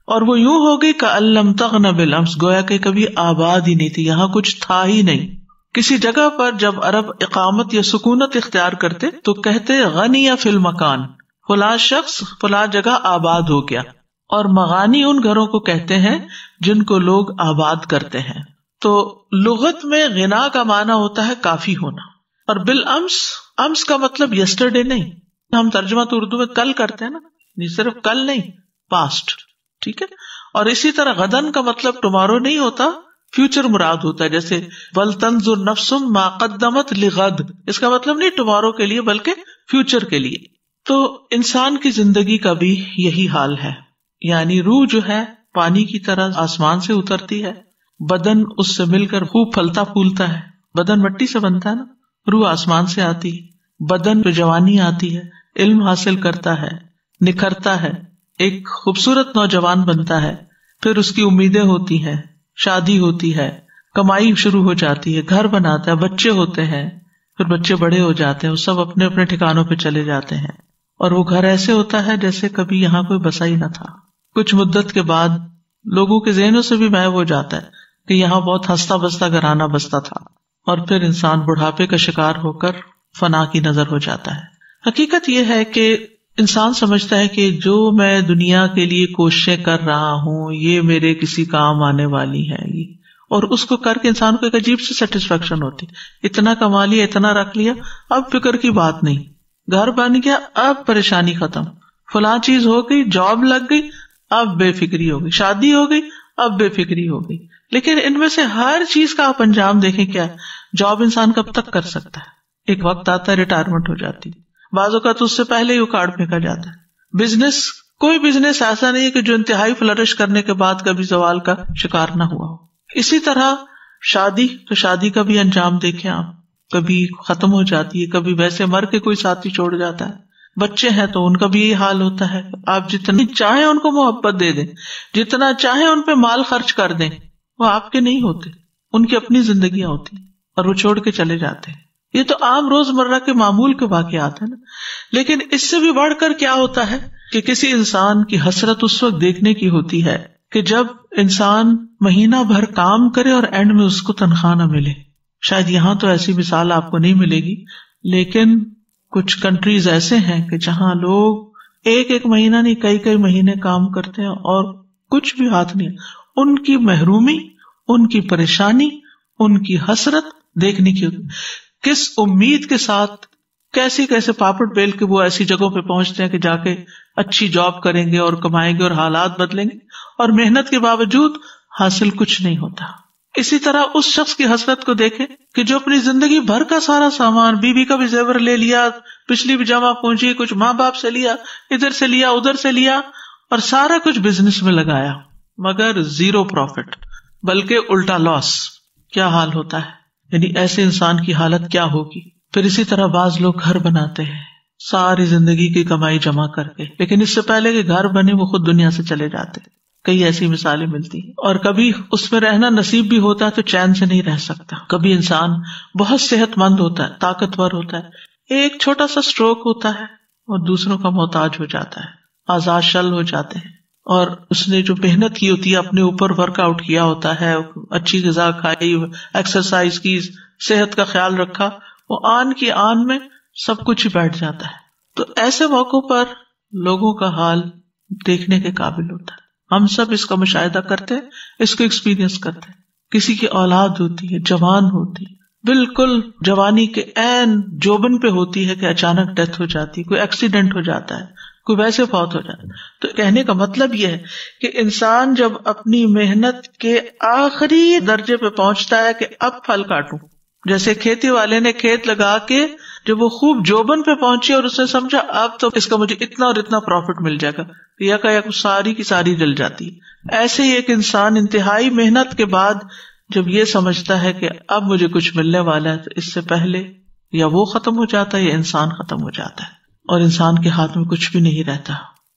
اور وہ یوں ہو گئی کأن لم تغن بالامس، گویا کہ کبھی آباد ہی نہیں تھی، یہاں کچھ تھا ہی نہیں. کسی جگہ پر جب عرب اقامت یا سکونت اختیار کرتے تو کہتے غنی فی المکان، فلاں شخص فلاں جگہ آباد ہو گیا. اور مغانی ان گھروں کو کہتے ہیں جن کو لوگ آباد کرتے ہیں. تو لغت میں غنا کا معنی ہوتا ہے کافی ہونا، اور بالامس، امس کا مطلب یسٹرڈے نہیں. ہم ترجمہ تو اردو میں کل کرتے ہیں نا، صرف کل نہیں، پاسٹ، ٹھیک ہے. اور اسی طرح غدن کا مطلب ٹمارو نہیں ہوتا، فیوچر مراد ہوتا ہے. جیسے ولتنظر نفس ما قدمت لغد، اس کا مطلب نہیں ٹمارو کے لیے بلکہ فیوچر کے لیے. تو انسان کی زندگی کا بھی یہی حال ہے، یعنی روح جو ہے پانی کی طرح آسمان سے اترتی ہے، بدن اس سے مل کر خوب پھلتا پھولتا ہے. بدن مٹی سے بنتا ہے نا، روح آسمان سے آتی ہے، بدن پہ جوانی آتی ہے، علم حاصل کرتا ہے، نکھرتا ہے، ایک خوبصورت نوجوان بنتا ہے، پھر اس کی امیدیں ہوتی ہیں، شادی ہوتی ہے، کمائی شروع ہو جاتی ہے، گھر بناتا ہے، بچے ہوتے ہیں، پھر بچے بڑے ہو جاتے ہیں، وہ سب اپنے اپنے ٹھکانوں پہ چلے جاتے ہیں اور وہ گھر ایسے ہوتا ہے جیسے کبھی یہاں کوئی بسا ہی نہ تھا. کچھ مدت کے بعد لوگوں کے ذہنوں سے بھی غائب ہو جاتا ہے کہ یہاں بہت ہنستا بستا گھرانہ بستا تھا، اور پھر انسان بڑھاپے کا شکار ہو کر فنا کی نظر ہو جاتا ہے. حقیقت یہ ہے کہ انسان سمجھتا ہے کہ جو میں دنیا کے لیے کوششیں کر رہا ہوں یہ میرے کسی کام آنے والی ہے، اور اس کو کر کے انسان کو ایک عجیب سی سیٹسفیکشن ہوتی. اتنا کما لیا، اتنا رکھ لیا، اب فکر کی بات نہیں، گھر بن گیا، اب پریشانی ختم، فلاں چیز ہو گئی، جاب لگ گئی، اب بے فکری ہو گئی، شادی ہو گئی، اب بے فکری ہو گئی. لیکن ان میں سے ہر چیز کا آپ انجام دیکھیں کیا ہے. جاب انسان کب تک کر سکتا ہے؟ ایک وقت آتا ہے ریٹائرمنٹ ہو جاتی، بعض اوقات اس سے پہلے ہی اکاڑ پھینکا جاتا ہے. بزنس، کوئی بزنس ایسا نہیں ہے کہ جو انتہائی فلرش کرنے کے بعد کبھی زوال کا شکار نہ ہوا ہو. اسی طرح شادی، تو شادی کا بھی انجام دیکھیں آپ، کبھی ختم ہو جاتی ہے، کبھی ویسے مر کے کوئی ساتھی چھوڑ جاتا ہے. بچے ہیں تو ان کا بھی یہی حال ہوتا ہے، آپ جتنی چاہیں ان کو محبت دے دیں، جتنا چاہیں ان پہ مال خرچ کر دیں، وہ آپ کے نہیں ہوتے، ان کی اپنی زندگیاں ہوتی اور وہ چھوڑ کے چلے جاتے ہیں. یہ تو عام روزمرہ کے معمول کے واقعات ہیں نا. لیکن اس سے بھی بڑھ کر کیا ہوتا ہے کہ کسی انسان کی حسرت اس وقت دیکھنے کی ہوتی ہے کہ جب انسان مہینہ بھر کام کرے اور اینڈ میں اس کو تنخواہ نہ ملے. شاید یہاں تو ایسی مثال آپ کو نہیں ملے گی، لیکن کچھ کنٹریز ایسے ہیں کہ جہاں لوگ ایک مہینہ نہیں کئی مہینے کام کرتے ہیں اور کچھ بھی ہاتھ نہیں. ان کی محرومی، ان کی پریشانی، ان کی حسرت دیکھنے کی ہوتی. کس امید کے ساتھ کیسے پاپڑ بیل کے وہ ایسی جگہوں پہ پہنچتے ہیں کہ جا کے اچھی جاب کریں گے اور کمائیں گے اور حالات بدلیں گے، اور محنت کے باوجود حاصل کچھ نہیں ہوتا. اسی طرح اس شخص کی حسرت کو دیکھیں کہ جو اپنی زندگی بھر کا سارا سامان، بیوی کا بھی زیور لے لیا، پچھلی بھی جمع پونجی، کچھ ماں باپ سے لیا، ادھر سے لیا ادھر سے لیا، اور سارا کچھ بزنس میں لگایا مگر زیرو پروفٹ بلکہ الٹا لاس. کیا حال ہوتا ہے, یعنی ایسے انسان کی حالت کیا ہوگی. پھر اسی طرح بعض لوگ گھر بناتے ہیں ساری زندگی کی کمائی جمع کر کے, لیکن اس سے پہلے کہ گھر بنے وہ خود دنیا سے چلے جاتے. کئی ایسی مثالیں ملتی ہیں. اور کبھی اس میں رہنا نصیب بھی ہوتا ہے تو چین سے نہیں رہ سکتا. کبھی انسان بہت صحت مند ہوتا ہے, طاقتور ہوتا ہے, ایک چھوٹا سا سٹروک ہوتا ہے اور دوسروں کا محتاج ہو جاتا ہے, آزاد شل ہو جاتے ہیں. اور اس نے جو محنت کی ہوتی ہے, اپنے اوپر ورک آؤٹ کیا ہوتا ہے, اچھی غذا کھائی, ایکسرسائز کی, صحت کا خیال رکھا, وہ آن کی آن میں سب کچھ ہی بیٹھ جاتا ہے. تو ایسے موقعوں پر لوگوں کا حال دیکھنے کے قابل ہوتا ہے. ہم سب اس کا مشاہدہ کرتے, اس کو ایکسپیرینس کرتے. کسی کی اولاد ہوتی ہے, جوان ہوتی ہے, بالکل جوانی کے عین جوبن پہ ہوتی ہے کہ اچانک ڈیتھ ہو جاتی ہے, کوئی ایکسیڈنٹ ہو جاتا ہے, کوئی ویسے فوت ہو جاتا ہے. تو کہنے کا مطلب یہ ہے کہ انسان جب اپنی محنت کے آخری درجے پہ پہنچتا ہے کہ اب پھل کاٹوں, جیسے کھیتی والے نے کھیت لگا کے جب وہ خوب جوبن پہ پہنچی اور اس نے سمجھا اب تو اس کا مجھے اتنا اور اتنا پروفٹ مل جائے گا, یک ساری کی ساری جل جاتی. ایسے ہی ایک انسان انتہائی محنت کے بعد جب یہ سمجھتا ہے کہ اب مجھے کچھ ملنے والا ہے, تو اس سے پہلے یا وہ ختم ہو جاتا ہے یا انسان ختم ہو جاتا ہے, اور انسان کے ہاتھ میں کچھ بھی نہیں رہتا.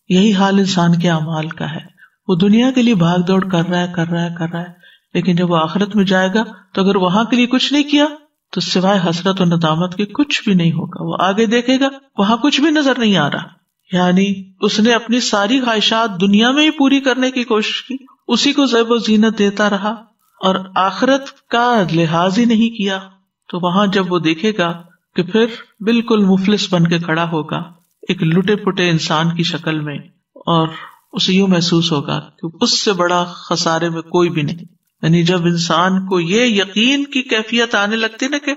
یہی حال انسان کے اعمال کا ہے. وہ دنیا کے لیے بھاگ دوڑ کر رہا ہے, لیکن جب وہ آخرت میں جائے گا تو اگر وہاں کے لیے کچھ نہیں کیا تو سوائے حسرت و ندامت کے کچھ بھی نہیں ہوگا. وہ آگے دیکھے گا وہاں کچھ بھی نظر نہیں آ رہا. یعنی اس نے اپنی ساری خواہشات دنیا میں ہی پوری کرنے کی کوشش کی, اسی کو زیب و زینت دیتا رہا اور آخرت کا لحاظ ہی نہیں کیا. تو وہاں جب وہ دیکھے گا کہ پھر بالکل مفلس بن کے کھڑا ہوگا ایک لٹے پٹے انسان کی شکل میں, اور اسے یوں محسوس ہوگا کہ اس سے بڑا خسارے میں کوئی بھی نہیں. یعنی جب انسان کو یہ یقین کی کیفیت آنے لگتی نا کہ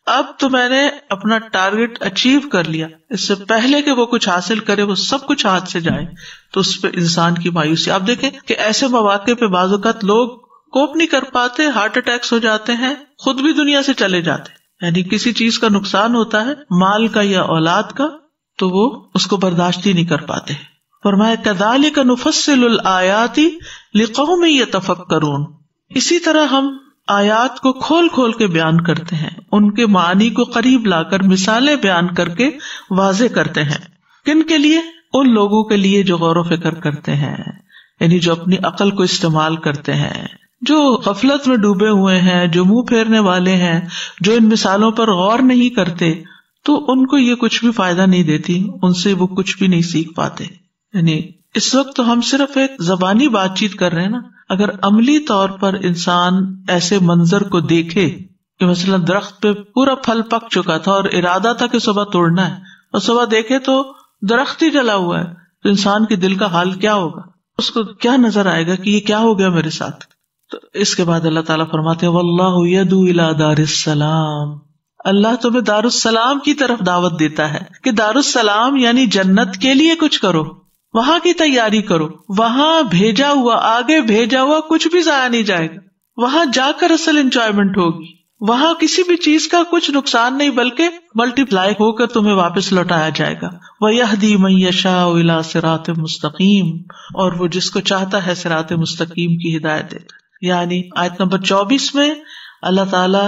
اب تو میں نے اپنا ٹارگٹ اچیو کر لیا, اس سے پہلے کہ وہ کچھ حاصل کرے وہ سب کچھ ہاتھ سے جائے, تو اس پہ انسان کی مایوسی. آپ دیکھیں کہ ایسے مواقع پہ بعض اوقات لوگ کوپ نہیں کر پاتے, ہارٹ اٹیکس ہو جاتے ہیں, خود بھی دنیا سے چلے جاتے ہیں. یعنی کسی چیز کا نقصان ہوتا ہے, مال کا یا اولاد کا, تو وہ اس کو برداشت ہی نہیں کر پاتے. فرمایا کذالک نفصل الآیات لقوم یتفکرون, اسی طرح ہم آیات کو کھول کھول کے بیان کرتے ہیں, ان کے معنی کو قریب لا کر مثالیں بیان کر کے واضح کرتے ہیں. کن کے لیے؟ ان لوگوں کے لیے جو غور و فکر کرتے ہیں, یعنی جو اپنی عقل کو استعمال کرتے ہیں, جو غفلت میں ڈوبے ہوئے ہیں, جو منہ پھیرنے والے ہیں, جو ان مثالوں پر غور نہیں کرتے, تو ان کو یہ کچھ بھی فائدہ نہیں دیتی, ان سے وہ کچھ بھی نہیں سیکھ پاتے. یعنی اس وقت تو ہم صرف ایک زبانی بات چیت کر رہے ہیں نا, اگر عملی طور پر انسان ایسے منظر کو دیکھے کہ مثلا درخت پہ پورا پھل پک چکا تھا اور ارادہ تھا کہ صبح توڑنا ہے, اور صبح دیکھے تو درخت ہی جلا ہوا ہے, تو انسان کے دل کا حال کیا ہوگا؟ اس کو کیا نظر آئے گا کہ یہ کیا ہو گیا میرے ساتھ. تو اس کے بعد اللہ تعالیٰ فرماتے ہیں واللہ یدعو الی دار السلام, اللہ تمہیں دار السلام کی طرف دعوت دیتا ہے کہ دار السلام یعنی جنت کے لیے کچھ کرو, وہاں کی تیاری کرو, وہاں بھیجا ہوا, آگے بھیجا ہوا کچھ بھی ضائع نہیں جائے گا, وہاں جا کر اصل انجوائمنٹ ہوگی, وہاں کسی بھی چیز کا کچھ نقصان نہیں بلکہ ملٹی پلائی ہو کر تمہیں واپس لوٹایا جائے گا. وَيَهْدِي مَن يَشَاءُ إِلَىٰ صِرَاطٍ مُسْتَقِيمٍ, اور وہ جس کو چاہتا ہے صراط مستقیم کی ہدایت دیتا. یعنی آیت نمبر 24 میں اللہ تعالیٰ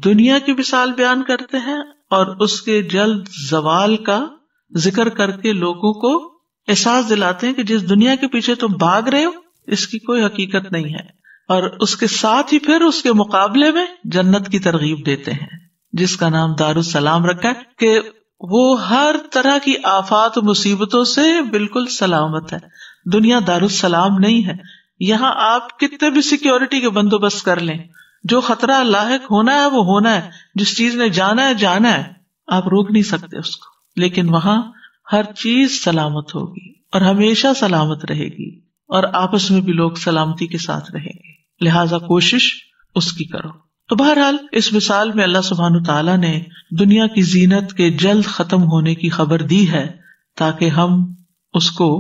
دنیا کی مثال بیان کرتے ہیں اور اس کے جلد زوال کا ذکر کر کے لوگوں کو احساس دلاتے ہیں کہ جس دنیا کے پیچھے تم بھاگ رہے ہو اس کی کوئی حقیقت نہیں ہے, اور اس کے ساتھ ہی پھر اس کے مقابلے میں جنت کی ترغیب دیتے ہیں جس کا نام دار السلام رکھا ہے کہ وہ ہر طرح کی آفات و مصیبتوں سے بالکل سلامت ہے. دنیا دار السلام نہیں ہے, یہاں آپ کتنے بھی سیکیورٹی کے بندوبست کر لیں, جو خطرہ لاحق ہونا ہے وہ ہونا ہے, جس چیز نے جانا ہے, آپ روک نہیں سکتے اس کو, لیکن وہاں ہر چیز سلامت ہوگی اور ہمیشہ سلامت رہے گی, اور آپس میں بھی لوگ سلامتی کے ساتھ رہیں گے. لہذا کوشش اس کی کرو. تو بہرحال اس مثال میں اللہ سبحانہ تعالیٰ نے دنیا کی زینت کے جلد ختم ہونے کی خبر دی ہے تاکہ ہم اس کو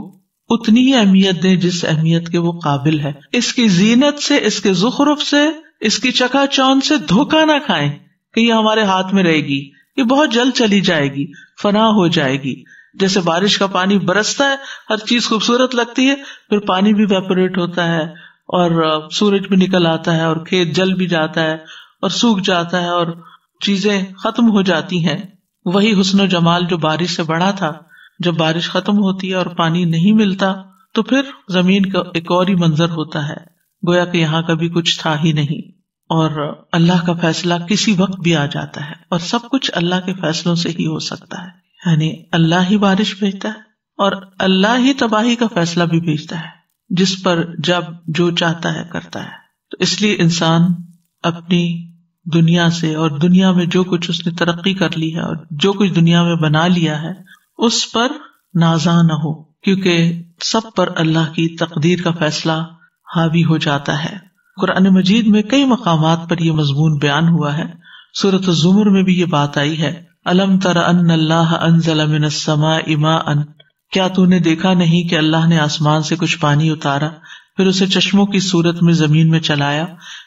اتنی ہی اہمیت دیں جس اہمیت کے وہ قابل ہے. اس کی زینت سے, اس کے زخرف سے, اس کی چکا چوند سے دھوکہ نہ کھائیں کہ یہ ہمارے ہاتھ میں رہے گی, یہ بہت جلد چلی جائے گی, فنا ہو جائے گی. جیسے بارش کا پانی برستا ہے، ہر چیز خوبصورت لگتی ہے، پھر پانی بھی ویپوریٹ ہوتا ہے اور سورج بھی نکل آتا ہے اور کھیت جل بھی جاتا ہے اور سوکھ جاتا ہے اور چیزیں ختم ہو جاتی ہیں. وہی حسن و جمال جو بارش سے بڑھا تھا، جب بارش ختم ہوتی ہے اور پانی نہیں ملتا تو پھر زمین کا ایک اور ہی منظر ہوتا ہے، گویا کہ یہاں کبھی کچھ تھا ہی نہیں. اور اللہ کا فیصلہ کسی وقت بھی آ جاتا ہے اور سب کچھ اللہ کے فیصلوں سے ہی ہو سکتا ہے. یعنی اللہ ہی بارش بھیجتا ہے اور اللہ ہی تباہی کا فیصلہ بھی بھیجتا ہے، جس پر جب جو چاہتا ہے کرتا ہے. تو اس لیے انسان اپنی دنیا سے اور دنیا میں جو کچھ اس نے ترقی کر لی ہے اور جو کچھ دنیا میں بنا لیا ہے اس پر نازاں نہ ہو، کیونکہ سب پر اللہ کی تقدیر کا فیصلہ حاوی ہو جاتا ہے. قرآن مجید میں کئی مقامات پر یہ مضمون بیان ہوا ہے. سورۃ الزمر میں بھی یہ بات آئی ہے، الم تر ان اللہ انزل من السماء ماء، کیا تو نے دیکھا نہیں کہ اللہ نے آسمان سے کچھ پانی اتارا، پھر اسے چشموں کی صورت میں زمین میں چلایا،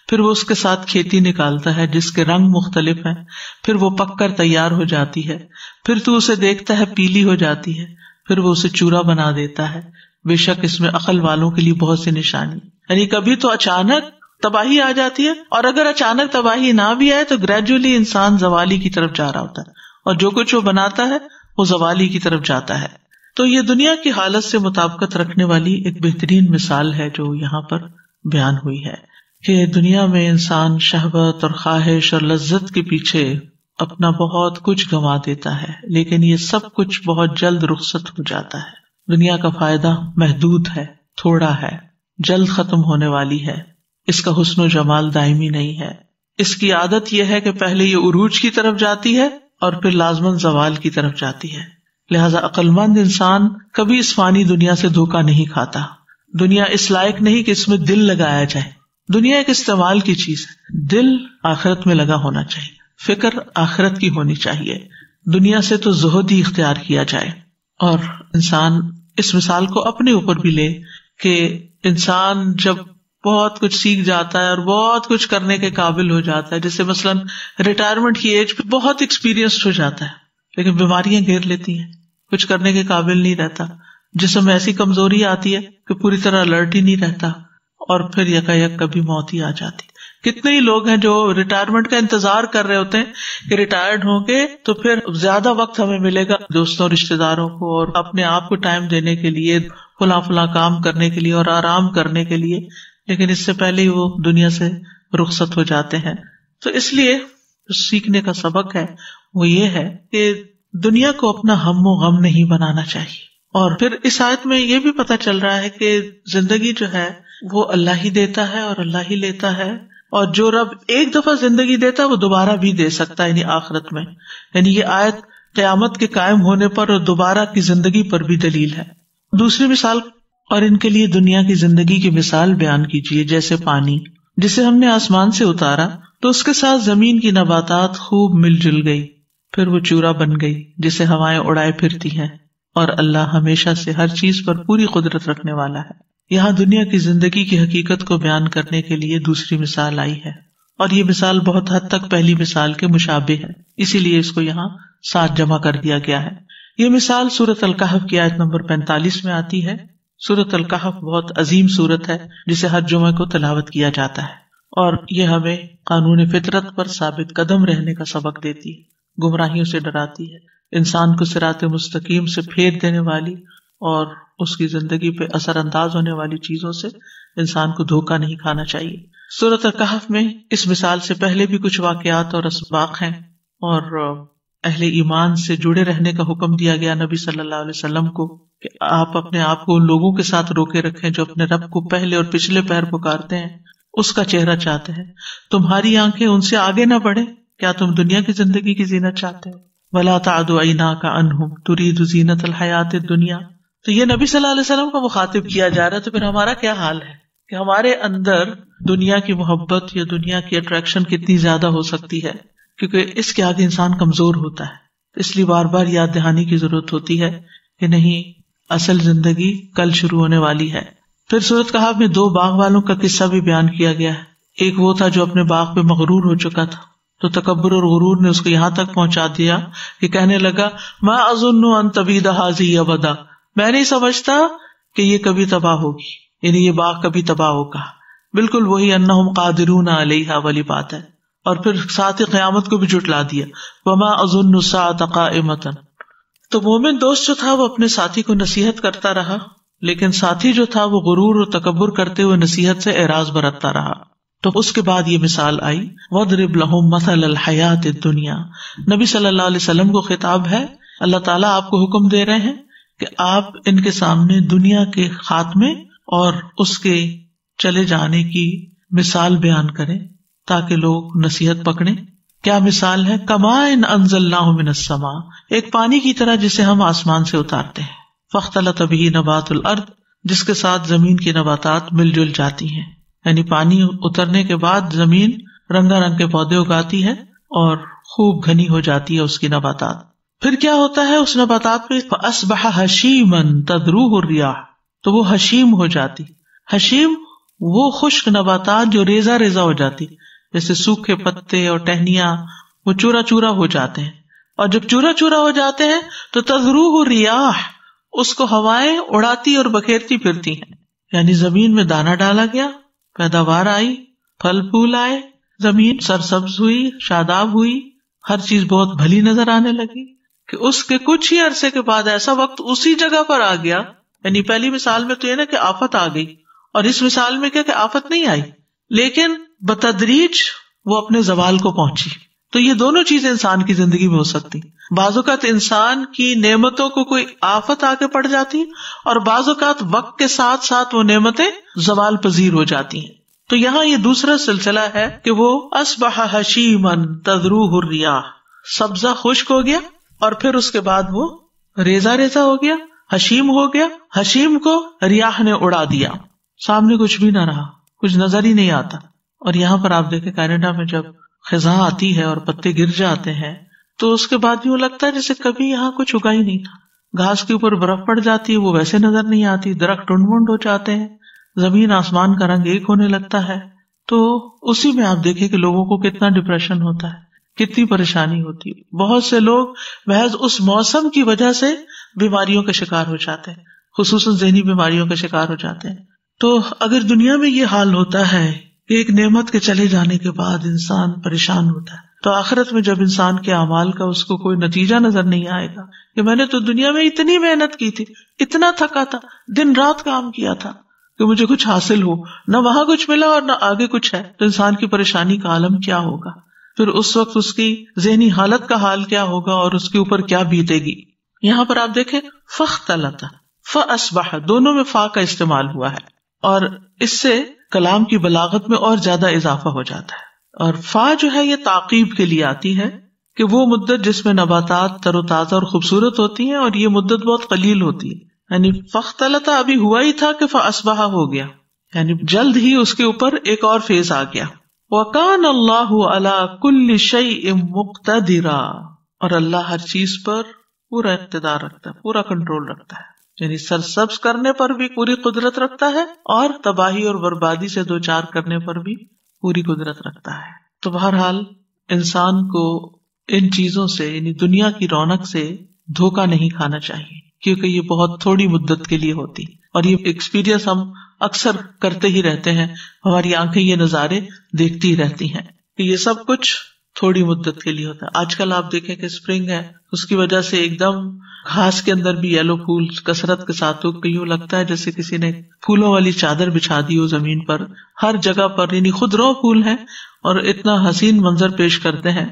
پھر وہ اس کے ساتھ کھیتی نکالتا ہے جس کے رنگ مختلف ہیں، پھر وہ پک کر تیار ہو جاتی ہے، پھر تو اسے دیکھتا ہے پیلی ہو جاتی ہے، پھر وہ اسے چورا بنا دیتا ہے. بے شک اس میں عقل والوں کے لیے بہت سی نشانی. یعنی کبھی تو اچانک تباہی آ جاتی ہے، اور اگر اچانک تباہی نہ بھی آئے تو گریجولی انسان زوالی کی طرف جا رہا ہوتا ہے، اور جو کچھ وہ بناتا ہے وہ زوالی کی طرف جاتا ہے. تو یہ دنیا کی حالت سے مطابقت رکھنے والی ایک بہترین مثال ہے جو یہاں پر بیان ہوئی ہے کہ دنیا میں انسان شہوت اور خواہش اور لذت کے پیچھے اپنا بہت کچھ گنوا دیتا ہے، لیکن یہ سب کچھ بہت جلد رخصت ہو جاتا ہے. دنیا کا فائدہ محدود ہے، تھوڑا ہے، جلد ختم ہونے والی ہے. اس کا حسن و جمال دائمی نہیں ہے. اس کی عادت یہ ہے کہ پہلے یہ عروج کی طرف جاتی ہے اور پھر لازماً زوال کی طرف جاتی ہے. لہذا عقل مند انسان کبھی اس فانی دنیا سے دھوکہ نہیں کھاتا. دنیا اس لائق نہیں کہ اس میں دل لگایا جائے. دنیا ایک استعمال کی چیز ہے، دل آخرت میں لگا ہونا چاہیے، فکر آخرت کی ہونی چاہیے. دنیا سے تو زہد ہی اختیار کیا جائے. اور انسان اس مثال کو اپنے اوپر بھی لے کہ انسان جب بہت کچھ سیکھ جاتا ہے اور بہت کچھ کرنے کے قابل ہو جاتا ہے، جیسے مثلاً ریٹائرمنٹ کی ایج پہ بہت ایکسپیرینسڈ ہو جاتا ہے، لیکن بیماریاں گھیر لیتی ہیں، کچھ کرنے کے قابل نہیں رہتا، جسم میں ایسی کمزوری آتی ہے کہ پوری طرح الرٹ ہی نہیں رہتا، اور پھر یکایک کبھی موت ہی آ جاتی. کتنے ہی لوگ ہیں جو ریٹائرمنٹ کا انتظار کر رہے ہوتے ہیں کہ ریٹائرڈ ہوں گے تو پھر زیادہ وقت ہمیں ملے گا دوستوں رشتے داروں کو اور اپنے آپ کو ٹائم دینے کے لیے، فلاں کام کرنے کے لیے اور آرام کرنے کے لیے، لیکن اس سے پہلے ہی وہ دنیا سے رخصت ہو جاتے ہیں. تو اس لیے سیکھنے کا سبق ہے وہ یہ ہے کہ دنیا کو اپنا ہم و غم نہیں بنانا چاہیے. اور پھر اس آیت میں یہ بھی پتہ چل رہا ہے کہ زندگی جو ہے وہ اللہ ہی دیتا ہے اور اللہ ہی لیتا ہے، اور جو رب ایک دفعہ زندگی دیتا ہے وہ دوبارہ بھی دے سکتا ہے، یعنی آخرت میں. یعنی یہ آیت قیامت کے قائم ہونے پر اور دوبارہ کی زندگی پر بھی دلیل ہے. دوسری مثال، اور ان کے لیے دنیا کی زندگی کی مثال بیان کیجیے، جیسے پانی جسے ہم نے آسمان سے اتارا تو اس کے ساتھ زمین کی نباتات خوب مل جل گئی، پھر وہ چورا بن گئی جسے ہوائیں اڑائے پھرتی ہیں، اور اللہ ہمیشہ سے ہر چیز پر پوری قدرت رکھنے والا ہے. یہاں دنیا کی زندگی کی حقیقت کو بیان کرنے کے لیے دوسری مثال آئی ہے، اور یہ مثال بہت حد تک پہلی مثال کے مشابہ ہے، اسی لیے اس کو یہاں ساتھ جمع کر دیا گیا ہے. یہ مثال سورۃ الکہف کی آیت نمبر 45 میں آتی ہے. سورۃ الکہف بہت عظیم سورت ہے جسے ہر جمعہ کو تلاوت کیا جاتا ہے، اور یہ ہمیں قانون فطرت پر ثابت قدم رہنے کا سبق دیتی ہے، گمراہیوں سے ڈراتی ہے، انسان کو صراط مستقیم سے پھیر دینے والی اور اس کی زندگی پہ اثر انداز ہونے والی چیزوں سے انسان کو دھوکہ نہیں کھانا چاہیے. سورۃ الکہف میں اس مثال سے پہلے بھی کچھ واقعات اور اسباق ہیں، اور اہل ایمان سے جڑے رہنے کا حکم دیا گیا نبی صلی اللہ علیہ وسلم کو کہ آپ اپنے آپ کو ان لوگوں کے ساتھ روکے رکھیں جو اپنے رب کو پہلے اور پچھلے پہر پکارتے ہیں، اس کا چہرہ چاہتے ہیں. تمہاری آنکھیں ان سے آگے نہ بڑھیں، کیا تم دنیا کی زندگی کی زینت چاہتے ہو؟ وَلَا تَعْدُ عَيْنَاكَ عَنْهُمْ تُرِيدُ زِينَةَ الْحَيَاةِ الدُّنْيَا. تو یہ نبی صلی اللہ علیہ وسلم کو مخاطب کیا جا رہا ہے. تو پھر ہمارا کیا حال ہے کہ ہمارے اندر دنیا کی محبت یا دنیا کی اٹریکشن کتنی زیادہ ہو سکتی ہے، کیونکہ اس کے آگے انسان کمزور ہوتا ہے. اس لیے بار بار یاد دہانی کی ضرورت ہوتی ہے کہ نہیں، اصل زندگی کل شروع ہونے والی ہے. پھر سورۃ کہف میں 2 باغ والوں کا قصہ بھی بیان کیا گیا ہے. ایک وہ تھا جو اپنے باغ پہ مغرور ہو چکا تھا، تو تکبر اور غرور نے اس کو یہاں تک پہنچا دیا کہ کہنے لگا ما اظن ان تبید ھذہ ابدا، میں نہیں سمجھتا کہ یہ کبھی تباہ ہوگی، یعنی یہ باغ کبھی تباہ ہوگا. بالکل وہی انہم قادرون علیہا والی بات ہے. اور پھر ساتھ ہی قیامت کو بھی جھٹلا دیا. وما اظن الساعۃ قائمۃ. تو مومن دوست جو تھا وہ اپنے ساتھی کو نصیحت کرتا رہا، لیکن ساتھی جو تھا وہ غرور اور تکبر کرتے ہوئے نصیحت سے اعراض برتتا رہا. تو اس کے بعد یہ مثال آئی وَاضْرِبْ لَهُم مَثَلَ الْحَيَاةِ الدُّنْيَا. نبی صلی اللہ علیہ وسلم کو خطاب ہے، اللہ تعالیٰ آپ کو حکم دے رہے ہیں کہ آپ ان کے سامنے دنیا کے خاتمے اور اس کے چلے جانے کی مثال بیان کریں تاکہ لوگ نصیحت پکڑیں. کیا مثال ہے؟ کماء انزلناہ من السماء، ایک پانی کی طرح جسے ہم آسمان سے اتارتے ہیں. فاختلط بہ نبات الارض، جس کے ساتھ زمین کی نباتات مل جل جاتی ہیں. یعنی پانی اترنے کے بعد زمین رنگا رنگ کے پودے اگاتی ہے اور خوب گھنی ہو جاتی ہے اس کی نباتات. پھر کیا ہوتا ہے اس نباتات پہ؟ فاصبح حشیما تذروہ الریاح، تو وہ حشیم ہو جاتی. حشیم وہ خشک نباتات جو ریزہ ریزہ ہو جاتی، جیسے سوکھے پتے اور ٹہنیاں، وہ چورا چورا ہو جاتے ہیں. اور جب چورا چورا ہو جاتے ہیں تو تذروہ الریاح، اس کو ہوائیں اڑاتی اور بکھیرتی پھرتی ہیں. یعنی زمین میں دانا ڈالا گیا، پیداوار آئی، پھل پھول آئے، زمین سرسبز ہوئی، شاداب ہوئی، ہر چیز بہت بھلی نظر آنے لگی. کہ اس کے کچھ ہی عرصے کے بعد ایسا وقت اسی جگہ پر آ گیا. یعنی پہلی مثال میں تو یہ نا کہ آفت آ گئی، اور اس مثال میں کیا کہ آفت نہیں آئی لیکن بتدریج وہ اپنے زوال کو پہنچی. تو یہ دونوں چیزیں انسان کی زندگی میں ہو سکتی. بعض اوقات انسان کی نعمتوں کو کوئی آفت آ کے پڑ جاتی اور بعض اوقات وقت کے ساتھ ساتھ وہ نعمتیں زوال پذیر ہو جاتی ہیں. تو یہاں یہ دوسرا سلسلہ ہے کہ وہ اصبح حشیما تذروہ الریاح، سبزہ خشک ہو گیا اور پھر اس کے بعد وہ ریزہ ریزہ ہو گیا، حشیم ہو گیا. حشیم کو ریاح نے اڑا دیا، سامنے کچھ بھی نہ رہا، کچھ نظر ہی نہیں آتا. اور یہاں پر آپ دیکھیں کینیڈا میں جب خزاں آتی ہے اور پتے گر جاتے ہیں تو اس کے بعد یوں لگتا ہے جیسے کبھی یہاں کچھ اگا ہی نہیں تھا. گھاس کے اوپر برف پڑ جاتی ہے، وہ ویسے نظر نہیں آتی، درخت ٹنڈ منڈ ہو جاتے ہیں، زمین آسمان کا رنگ ایک ہونے لگتا ہے. تو اسی میں آپ دیکھیں کہ لوگوں کو کتنا ڈپریشن ہوتا ہے، کتنی پریشانی ہوتی ہے. بہت سے لوگ محض اس موسم کی وجہ سے بیماریوں کا شکار ہو جاتے ہیں، خصوصاً ذہنی بیماریوں کا شکار ہو جاتے ہیں. تو اگر دنیا میں یہ حال ہوتا ہے کہ ایک نعمت کے چلے جانے کے بعد انسان پریشان ہوتا ہے، تو آخرت میں جب انسان کے اعمال کا اس کو کوئی نتیجہ نظر نہیں آئے گا کہ میں نے تو دنیا میں اتنی محنت کی تھی، اتنا تھکا تھا، دن رات کام کیا تھا کہ مجھے کچھ حاصل ہو، نہ وہاں کچھ ملا اور نہ آگے کچھ ہے، تو انسان کی پریشانی کا عالم کیا ہوگا؟ پھر اس وقت اس کی ذہنی حالت کا حال کیا ہوگا اور اس کے اوپر کیا بیتے گی. یہاں پر آپ دیکھیں فاختلط، فاصبح، دونوں میں فا کا استعمال ہوا ہے اور اس سے کلام کی بلاغت میں اور زیادہ اضافہ ہو جاتا ہے. اور فا جو ہے یہ تعقیب کے لیے آتی ہے کہ وہ مدت جس میں نباتات تر و تازہ اور خوبصورت ہوتی ہیں اور یہ مدت بہت قلیل ہوتی ہے. یعنی فاختلط ابھی ہوا ہی تھا کہ فاصبح ہو گیا، یعنی جلد ہی اس کے اوپر ایک اور فیز آ گیا. وَكَانَ اللَّهُ عَلَى كُلِّ شَيْءٍ مُقْتَدِرًا، اور اللہ ہر چیز پر پورا اقتدار رکھتا ہے، پورا کنٹرول رکھتا ہے. یعنی سرسبز کرنے پر بھی پوری قدرت رکھتا ہے اور تباہی اور بربادی سے دوچار کرنے پر بھی پوری قدرت رکھتا ہے. تو بہرحال انسان کو ان چیزوں سے یعنی دنیا کی رونق سے دھوکہ نہیں کھانا چاہیے، کیونکہ یہ بہت تھوڑی مدت کے لیے ہوتی، اور یہ ایکسپیرینس ہم اکثر کرتے ہی رہتے ہیں. ہماری آنکھیں یہ نظارے دیکھتی ہی رہتی ہیں کہ یہ سب کچھ تھوڑی مدت کے لیے ہوتا ہے. آج کل آپ دیکھیں کہ اسپرنگ ہے، اس کی وجہ سے ایک دم گھاس کے اندر بھی یلو پھول کثرت کے ساتھ یوں لگتا ہے جیسے کسی نے پھولوں والی چادر بچھا دی ہو زمین پر، ہر جگہ پر. یعنی خود رو پھول ہیں اور اتنا حسین منظر پیش کرتے ہیں.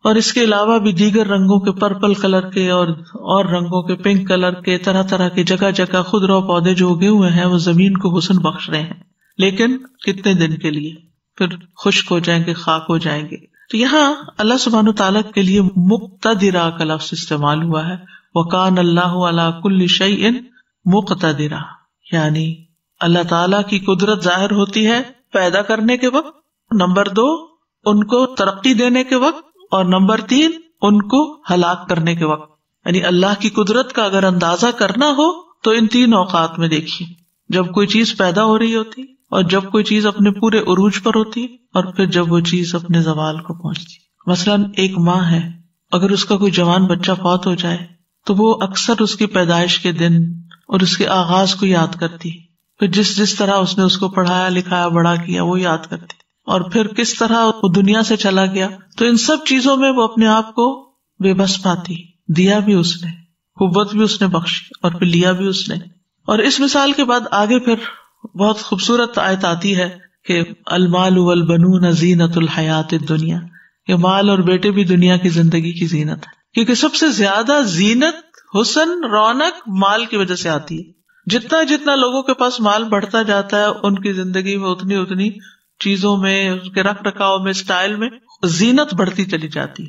اور اس کے علاوہ بھی دیگر رنگوں کے، پرپل کلر کے اور رنگوں کے، پنک کلر کے، طرح طرح کے جگہ جگہ خود رو پودے جو اگے ہوئے ہیں وہ زمین کو حسن بخش رہے ہیں، لیکن کتنے دن کے لیے، پھر خشک ہو جائیں گے، خاک ہو جائیں گے. تو یہاں اللہ سبحانہ تعالیٰ کے لیے مقتدرہ کا لفظ استعمال ہوا ہے. وَكَانَ اللَّهُ عَلَى كُلِّ شَيْءٍ مُقْتَدِرًا، یعنی اللہ تعالیٰ کی قدرت ظاہر ہوتی ہے پیدا کرنے کے وقت، نمبر 2 ان کو ترقی دینے کے وقت، اور نمبر 3 ان کو ہلاک کرنے کے وقت. یعنی اللہ کی قدرت کا اگر اندازہ کرنا ہو تو ان 3 اوقات میں دیکھیے، جب کوئی چیز پیدا ہو رہی ہوتی اور جب کوئی چیز اپنے پورے عروج پر ہوتی اور پھر جب وہ چیز اپنے زوال کو پہنچتی. مثلاً ایک ماں ہے، اگر اس کا کوئی جوان بچہ فوت ہو جائے تو وہ اکثر اس کی پیدائش کے دن اور اس کے آغاز کو یاد کرتی، پھر جس طرح اس نے اس کو پڑھایا لکھایا بڑا کیا وہ یاد کرتی، اور پھر کس طرح وہ دنیا سے چلا گیا. تو ان سب چیزوں میں وہ اپنے آپ کو بے بس پاتی. دیا بھی اس نے، قوت بھی اس نے بخشی، اور پھر لیا بھی اس نے. اور اس مثال کے بعد آگے پھر بہت خوبصورت آیت آتی ہے کہ المال والبنون زینت الحیات الدنیا، کہ مال اور بیٹے بھی دنیا کی زندگی کی زینت ہے، کیونکہ سب سے زیادہ زینت، حسن، رونق مال کی وجہ سے آتی ہے. جتنا جتنا لوگوں کے پاس مال بڑھتا جاتا ہے ان کی زندگی میں اتنی چیزوں میں، اس کے رکھ رکھاؤ میں، اسٹائل میں زینت بڑھتی چلی جاتی.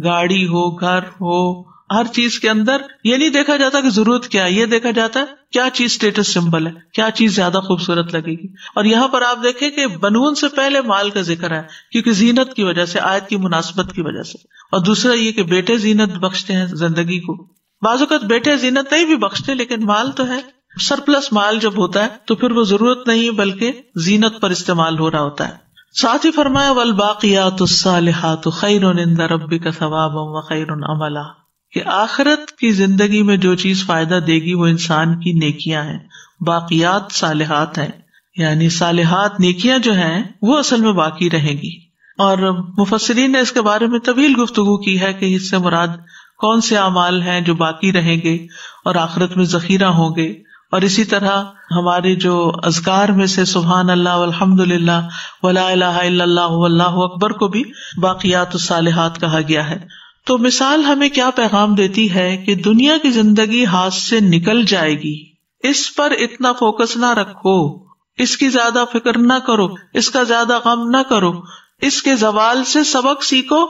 گاڑی ہو، گھر ہو، ہر چیز کے اندر یہ نہیں دیکھا جاتا کہ ضرورت کیا ہے، یہ دیکھا جاتا ہے کیا چیز اسٹیٹس سمبل ہے، کیا چیز زیادہ خوبصورت لگے گی. اور یہاں پر آپ دیکھیں کہ بنون سے پہلے مال کا ذکر ہے، کیونکہ زینت کی وجہ سے، آیت کی مناسبت کی وجہ سے. اور دوسرا یہ کہ بیٹے زینت بخشتے ہیں زندگی کو. بعض اوقات بیٹے زینت نہیں بھی بخشتے، لیکن مال تو ہے. سرپلس مال جب ہوتا ہے تو پھر وہ ضرورت نہیں بلکہ زینت پر استعمال ہو رہا ہوتا ہے. ساتھ ہی فرمایا والباقیات الصالحات خیر عند ربک ثوابا وخیر عملا، کہ آخرت کی زندگی میں جو چیز فائدہ دے گی وہ انسان کی نیکیاں ہیں. باقیات صالحات ہیں، یعنی صالحات نیکیاں جو ہیں وہ اصل میں باقی رہیں گی. اور مفسرین نے اس کے بارے میں طویل گفتگو کی ہے کہ اس سے مراد کون سے اعمال ہیں جو باقی رہیں گے اور آخرت میں ذخیرہ ہوں گے. اور اسی طرح ہمارے جو اذکار میں سے سبحان اللہ والحمد للہ ولا الہ الا اللہ واللہ اکبر کو بھی باقیات الصالحات کہا گیا ہے. تو مثال ہمیں کیا پیغام دیتی ہے کہ دنیا کی زندگی ہاتھ سے نکل جائے گی، اس پر اتنا فوکس نہ رکھو، اس کی زیادہ فکر نہ کرو، اس کا زیادہ غم نہ کرو. اس کے زوال سے سبق سیکھو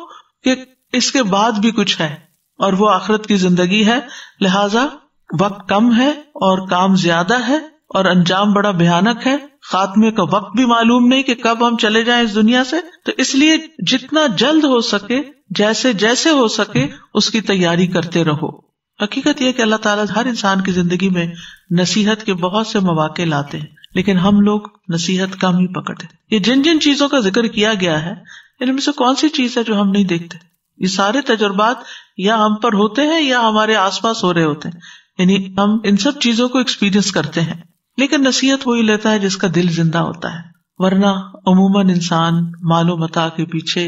کہ اس کے بعد بھی کچھ ہے، اور وہ آخرت کی زندگی ہے. لہذا وقت کم ہے اور کام زیادہ ہے اور انجام بڑا بھیانک ہے. خاتمے کا وقت بھی معلوم نہیں کہ کب ہم چلے جائیں اس دنیا سے. تو اس لیے جتنا جلد ہو سکے، جیسے جیسے ہو سکے اس کی تیاری کرتے رہو. حقیقت یہ کہ اللہ تعالیٰ ہر انسان کی زندگی میں نصیحت کے بہت سے مواقع لاتے ہیں، لیکن ہم لوگ نصیحت کم ہی پکڑتے. یہ جن جن چیزوں کا ذکر کیا گیا ہے ان میں سے کون سی چیز ہے جو ہم نہیں دیکھتے؟ یہ سارے تجربات یا ہم پر ہوتے ہیں یا ہمارے آس پاس ہو رہے ہوتے ہیں، یعنی ہم ان سب چیزوں کو ایکسپیرئنس کرتے ہیں. لیکن نصیحت وہی لیتا ہے جس کا دل زندہ ہوتا ہے، ورنہ عموماً انسان مال و متاع کے پیچھے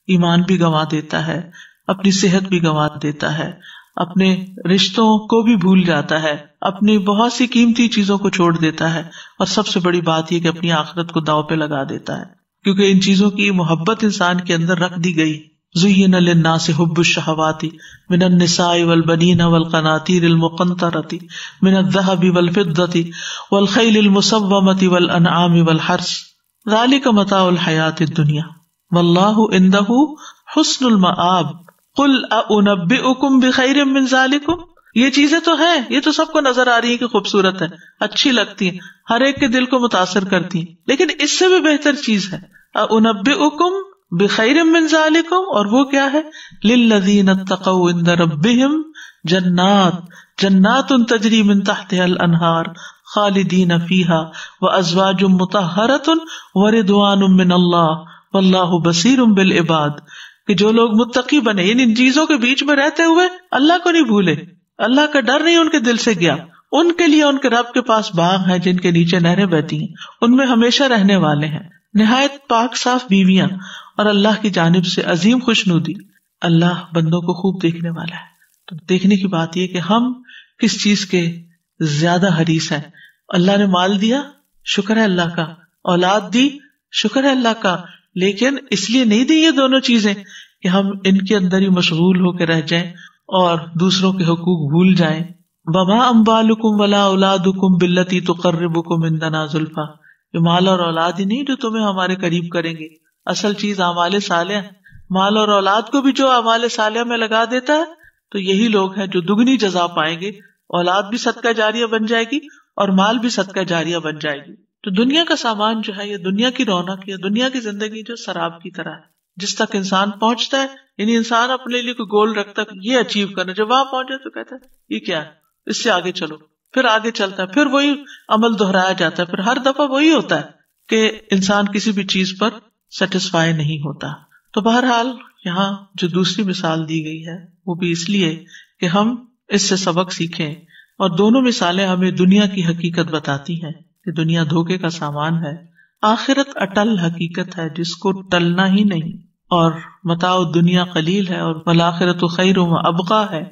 ایمان بھی گنوا دیتا ہے، اپنی صحت بھی گنوا دیتا ہے، اپنے رشتوں کو بھی بھول جاتا ہے، اپنی بہت سی قیمتی چیزوں کو چھوڑ دیتا ہے، اور سب سے بڑی بات یہ کہ اپنی آخرت کو داؤ پہ لگا دیتا ہے، کیونکہ ان چیزوں کی محبت انسان کے اندر رکھ دی گئی. زین للناس حب الشہوات من النساء والبنین والقناطیر المقنطرۃ من الذہب والفضۃ والخیل المسومۃ والانعام والحرث ذلک متاع الحیاۃ الدنیا واللہ عندہ حسن المآب قل اؤنبئکم بخیر من ذلکم. یہ چیزیں تو ہیں، یہ تو سب کو نظر آ رہی ہیں کہ خوبصورت ہے، اچھی لگتی ہیں، ہر ایک کے دل کو متاثر کرتی ہیں، لیکن اس سے بھی بہتر چیز ہے اؤنبئکم بخیر من ذالکم، اور وہ کیا ہے؟ للذین اتقوا عند ربہم جنات تجری من تحتها الانہار خالدین فیہا وازواج مطہرۃ ورضوان من اللہ واللہ بصیر بالعباد. کہ جو لوگ متقی بنے، یعنی ان چیزوں کے بیچ میں رہتے ہوئے اللہ کو نہیں بھولے، اللہ کا ڈر نہیں ان کے دل سے گیا، ان کے لیے ان کے رب کے پاس باغ ہیں جن کے نیچے نہریں بہتی ہیں، ان میں ہمیشہ رہنے والے ہیں، نہایت پاک صاف بیویاں، اور اللہ کی جانب سے عظیم خوشنودی. اللہ بندوں کو خوب دیکھنے والا ہے. تو دیکھنے کی بات یہ کہ ہم کس چیز کے زیادہ حریص ہیں. اللہ نے مال دیا، شکر ہے اللہ کا، اولاد دی، شکر ہے اللہ کا، لیکن اس لیے نہیں دی یہ دونوں چیزیں کہ ہم ان کے اندر ہی مشغول ہو کے رہ جائیں اور دوسروں کے حقوق بھول جائیں. وما اموالکم ولا اولادکم باللتی تقربکم عندنا زلفی، یہ مال اور اولاد ہی نہیں جو تمہیں ہمارے قریب کریں گے، اصل چیز اعمال صالح. مال اور اولاد کو بھی جو اعمال صالح میں لگا دیتا ہے تو یہی لوگ ہیں جو دگنی جزا پائیں گے. اولاد بھی صدقہ جاریہ بن جائے گی اور مال بھی صدقہ جاریہ بن جائے گی. تو دنیا کا سامان جو ہے، یہ دنیا کی رونق، یہ دنیا کی زندگی جو سراب کی طرح ہے، جس تک انسان پہنچتا ہے، یعنی انسان اپنے لیے کوئی گول رکھتا ہے یہ اچیو کرنا، جب وہاں پہنچے تو کہتا ہے یہ کیا ہے، اس سے آگے چلو، پھر آگے چلتا ہے، پھر وہی عمل دہرایا جاتا ہے، پھر ہر دفعہ وہی ہوتا ہے کہ انسان کسی بھی چیز پر سیٹسفائی نہیں ہوتا. تو بہرحال یہاں جو دوسری مثال دی گئی ہے وہ بھی اس لیے کہ ہم اس سے سبق سیکھیں، اور دونوں مثالیں ہمیں دنیا کی حقیقت بتاتی ہیں کہ دنیا دھوکے کا سامان ہے، آخرت اٹل حقیقت ہے جس کو ٹلنا ہی نہیں، اور متاع دنیا قلیل ہے اور والآخرت خیر و ابقیٰ ہے،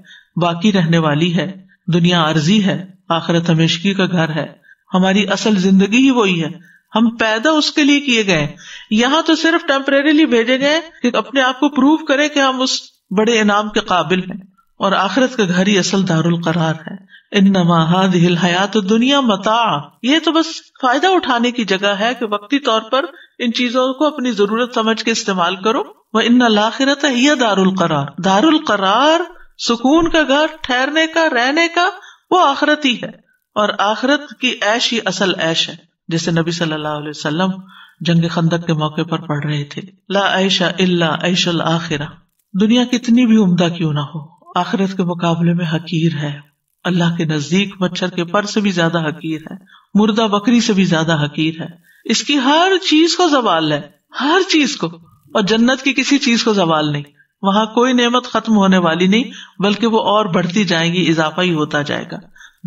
باقی رہنے والی ہے۔ دنیا عارضی ہے، آخرت ہمیشگی کا گھر ہے، ہماری اصل زندگی ہی وہی ہے، ہم پیدا اس کے لیے کیے گئے، یہاں تو صرف ٹیمپریریلی بھیجے گئے کہ اپنے آپ کو پروو کرے کہ ہم اس بڑے انعام کے قابل ہیں، اور آخرت کا گھر ہی اصل دار القرار ہے۔ انما هذه الحیات الدنیا متاع، یہ تو بس فائدہ اٹھانے کی جگہ ہے کہ وقتی طور پر ان چیزوں کو اپنی ضرورت سمجھ کے استعمال کرو۔ وان الاخرۃ ہی دار القرار، دار القرار سکون کا گھر، ٹھہرنے کا، رہنے کا، وہ آخرت ہی ہے، اور آخرت کی عیش ہی اصل عیش ہے، جیسے نبی صلی اللہ علیہ وسلم جنگ خندق کے موقع پر پڑھ رہے تھے، لا عیش الا عیش الآخرہ۔ دنیا کتنی بھی عمدہ کیوں نہ ہو، آخرت کے مقابلے میں حقیر ہے، اللہ کے نزدیک مچھر کے پر سے بھی زیادہ حقیر ہے، مردہ بکری سے بھی زیادہ حقیر ہے، اس کی ہر چیز کو زوال ہے، ہر چیز کو، اور جنت کی کسی چیز کو زوال نہیں، وہاں کوئی نعمت ختم ہونے والی نہیں، بلکہ وہ اور بڑھتی جائے گی، اضافہ ہی ہوتا جائے گا۔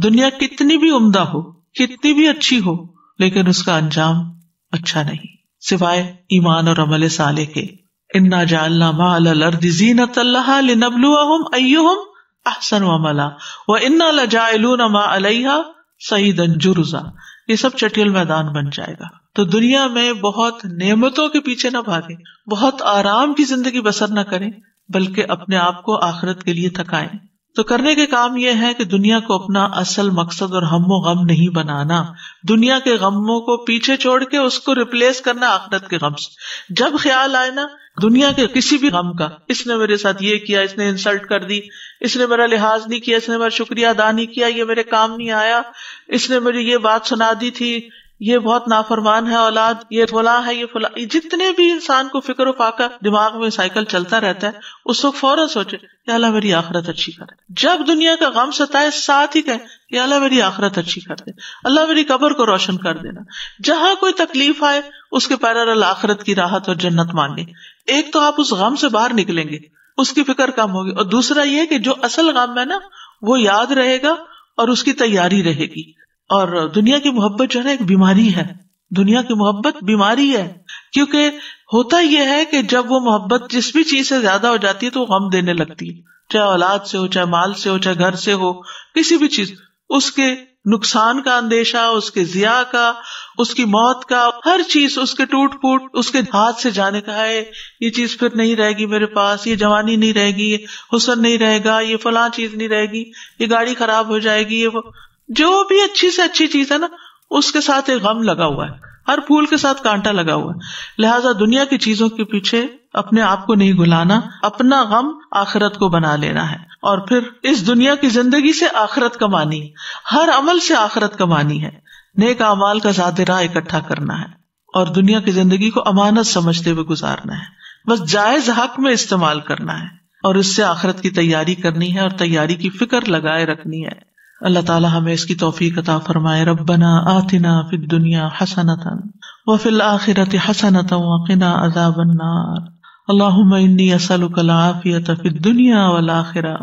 دنیا کتنی بھی عمدہ ہو، کتنی بھی اچھی ہو، لیکن اس کا انجام اچھا نہیں، سوائے ایمان اور عمل صالح کے۔ انا جعلنا ما علی الارض زینۃ لها لنبلوہم ایہم احسن عملا وانا لجاعلون ما علیہا صعیدا جرزا۔ یہ سب چٹیل میدان بن جائے گا۔ تو دنیا میں بہت نعمتوں کے پیچھے نہ بھاگیں، بہت آرام کی زندگی بسر نہ کریں، بلکہ اپنے آپ کو آخرت کے لیے تھکائیں۔ تو کرنے کے کام یہ ہے کہ دنیا کو اپنا اصل مقصد اور ہم و غم نہیں بنانا، دنیا کے غموں کو پیچھے چھوڑ کے اس کو ریپلیس کرنا آخرت کے غم سے۔ جب خیال آئے نا دنیا کے کسی بھی غم کا، اس نے میرے ساتھ یہ کیا، اس نے انسلٹ کر دی، اس نے میرا لحاظ نہیں کیا، اس نے میرا شکریہ ادا نہیں کیا، یہ میرے کام نہیں آیا، اس نے مجھے یہ بات سنا دی تھی، یہ بہت نافرمان ہے اولاد، یہ فلاں ہے، یہ فلاں، جتنے بھی انسان کو فکر و فاقہ دماغ میں سائیکل چلتا رہتا ہے، اس وقت فوراً سوچے کہ اللہ میری آخرت اچھی کر دے۔ جب دنیا کا غم ستائے ساتھ ہی کہے کہ اللہ میری آخرت اچھی کر دے، اللہ میری قبر کو روشن کر دینا۔ جہاں کوئی تکلیف آئے اس کے پیرالل آخرت کی راحت اور جنت مانگے۔ ایک تو آپ اس غم سے باہر نکلیں گے، اس کی فکر کم ہوگی، اور دوسرا یہ کہ جو اصل غم ہے نا وہ یاد رہے گا اور اس کی تیاری رہے گی۔ اور دنیا کی محبت جو ہے ایک بیماری ہے، دنیا کی محبت بیماری ہے، کیونکہ ہوتا یہ ہے کہ جب وہ محبت جس بھی چیز سے زیادہ ہو جاتی ہے تو وہ غم دینے لگتی ہے، چاہے اولاد سے ہو، چاہے مال سے ہو، چاہے گھر سے ہو، کسی بھی چیز، اس کے نقصان کا اندیشہ، اس کے ضیاع کا، اس کی موت کا، ہر چیز، اس کے ٹوٹ پھوٹ، اس کے ہاتھ سے جانے کا ہے، یہ چیز پھر نہیں رہے گی میرے پاس، یہ جوانی نہیں رہے گی، یہ حسن نہیں رہے گا، یہ فلاں چیز نہیں رہے گی، یہ گاڑی خراب ہو جائے گی، یہ جو بھی اچھی سے اچھی چیز ہے نا اس کے ساتھ ایک غم لگا ہوا ہے، ہر پھول کے ساتھ کانٹا لگا ہوا ہے۔ لہٰذا دنیا کی چیزوں کے پیچھے اپنے آپ کو نہیں گھلانا، اپنا غم آخرت کو بنا لینا ہے، اور پھر اس دنیا کی زندگی سے آخرت کمانی ہے، ہر عمل سے آخرت کمانی ہے، نیک اعمال کا زاد راہ اکٹھا کرنا ہے، اور دنیا کی زندگی کو امانت سمجھتے ہوئے گزارنا ہے، بس جائز حق میں استعمال کرنا ہے، اور اس سے آخرت کی تیاری کرنی ہے، اور تیاری کی فکر لگائے رکھنی ہے۔ اللہ تعالی ہمیں اس کی توفیق عطا فرمائے۔ ربنا آتنا فی الدنیا حسنۃ وفی الآخرۃ حسنۃ وقنا عذاب النار۔ اللہم انی اسألک العافیۃ فی الدنیا والآخرہ۔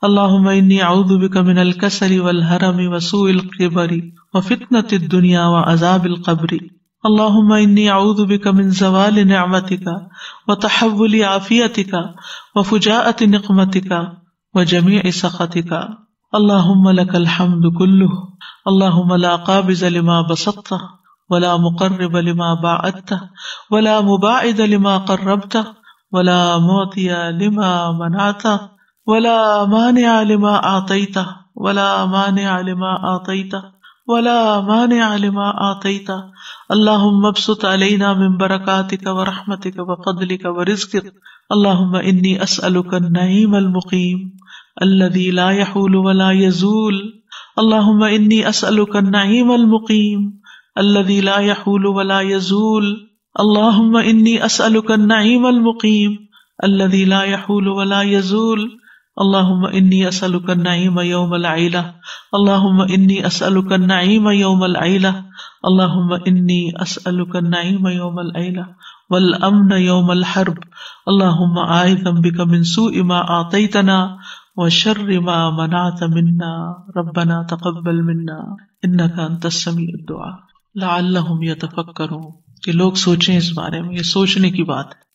اللہم انی اعوذ بک من الکسل والحرم وسوء القبر وفتنة الدنیا وعذاب القبر۔ اللہم انی اعوذ بک من زوال نعمتک وتحول عافیتک وفجاءۃ نقمتک وجمیع سخطک۔ اللہم لک الحمد کلہ، اللہم لا قابض لما بسطت ولا مقرب لما باعدت ولا مباعد لما قربت ولا معطی لما منعت ولا مانع لما اعطیت ولا مانع لما اعطیت ولا مانع لما اعطیت۔ اللہم ابسط علینا من برکاتک ورحمتک وفضلک ورزقک۔ اللہم انی اسألک النعیم المقیم الذي لا يحول ولا يزول۔ اللهم إني أسألك النعيم المقيم الذي لا يحول ولا يزول۔ اللهم إني أسألك النعيم المقيم الذي لا يحول ولا يزول۔ اللهم إني أسألك النعيم يوم العيلة۔ اللهم إني أسألك النعيم يوم العيلة۔ اللهم إني أسألك النعيم يوم العيلة والامن یوم الحرب اللہم اعوذ بک من سوء ما اعطیتنا وشر ما منعت منا ربنا تقبل منا انک انت السمیع الدعاء لعلہم یتفکرون، کہ لوگ سوچیں اس بارے میں، یہ سوچنے کی بات ہے۔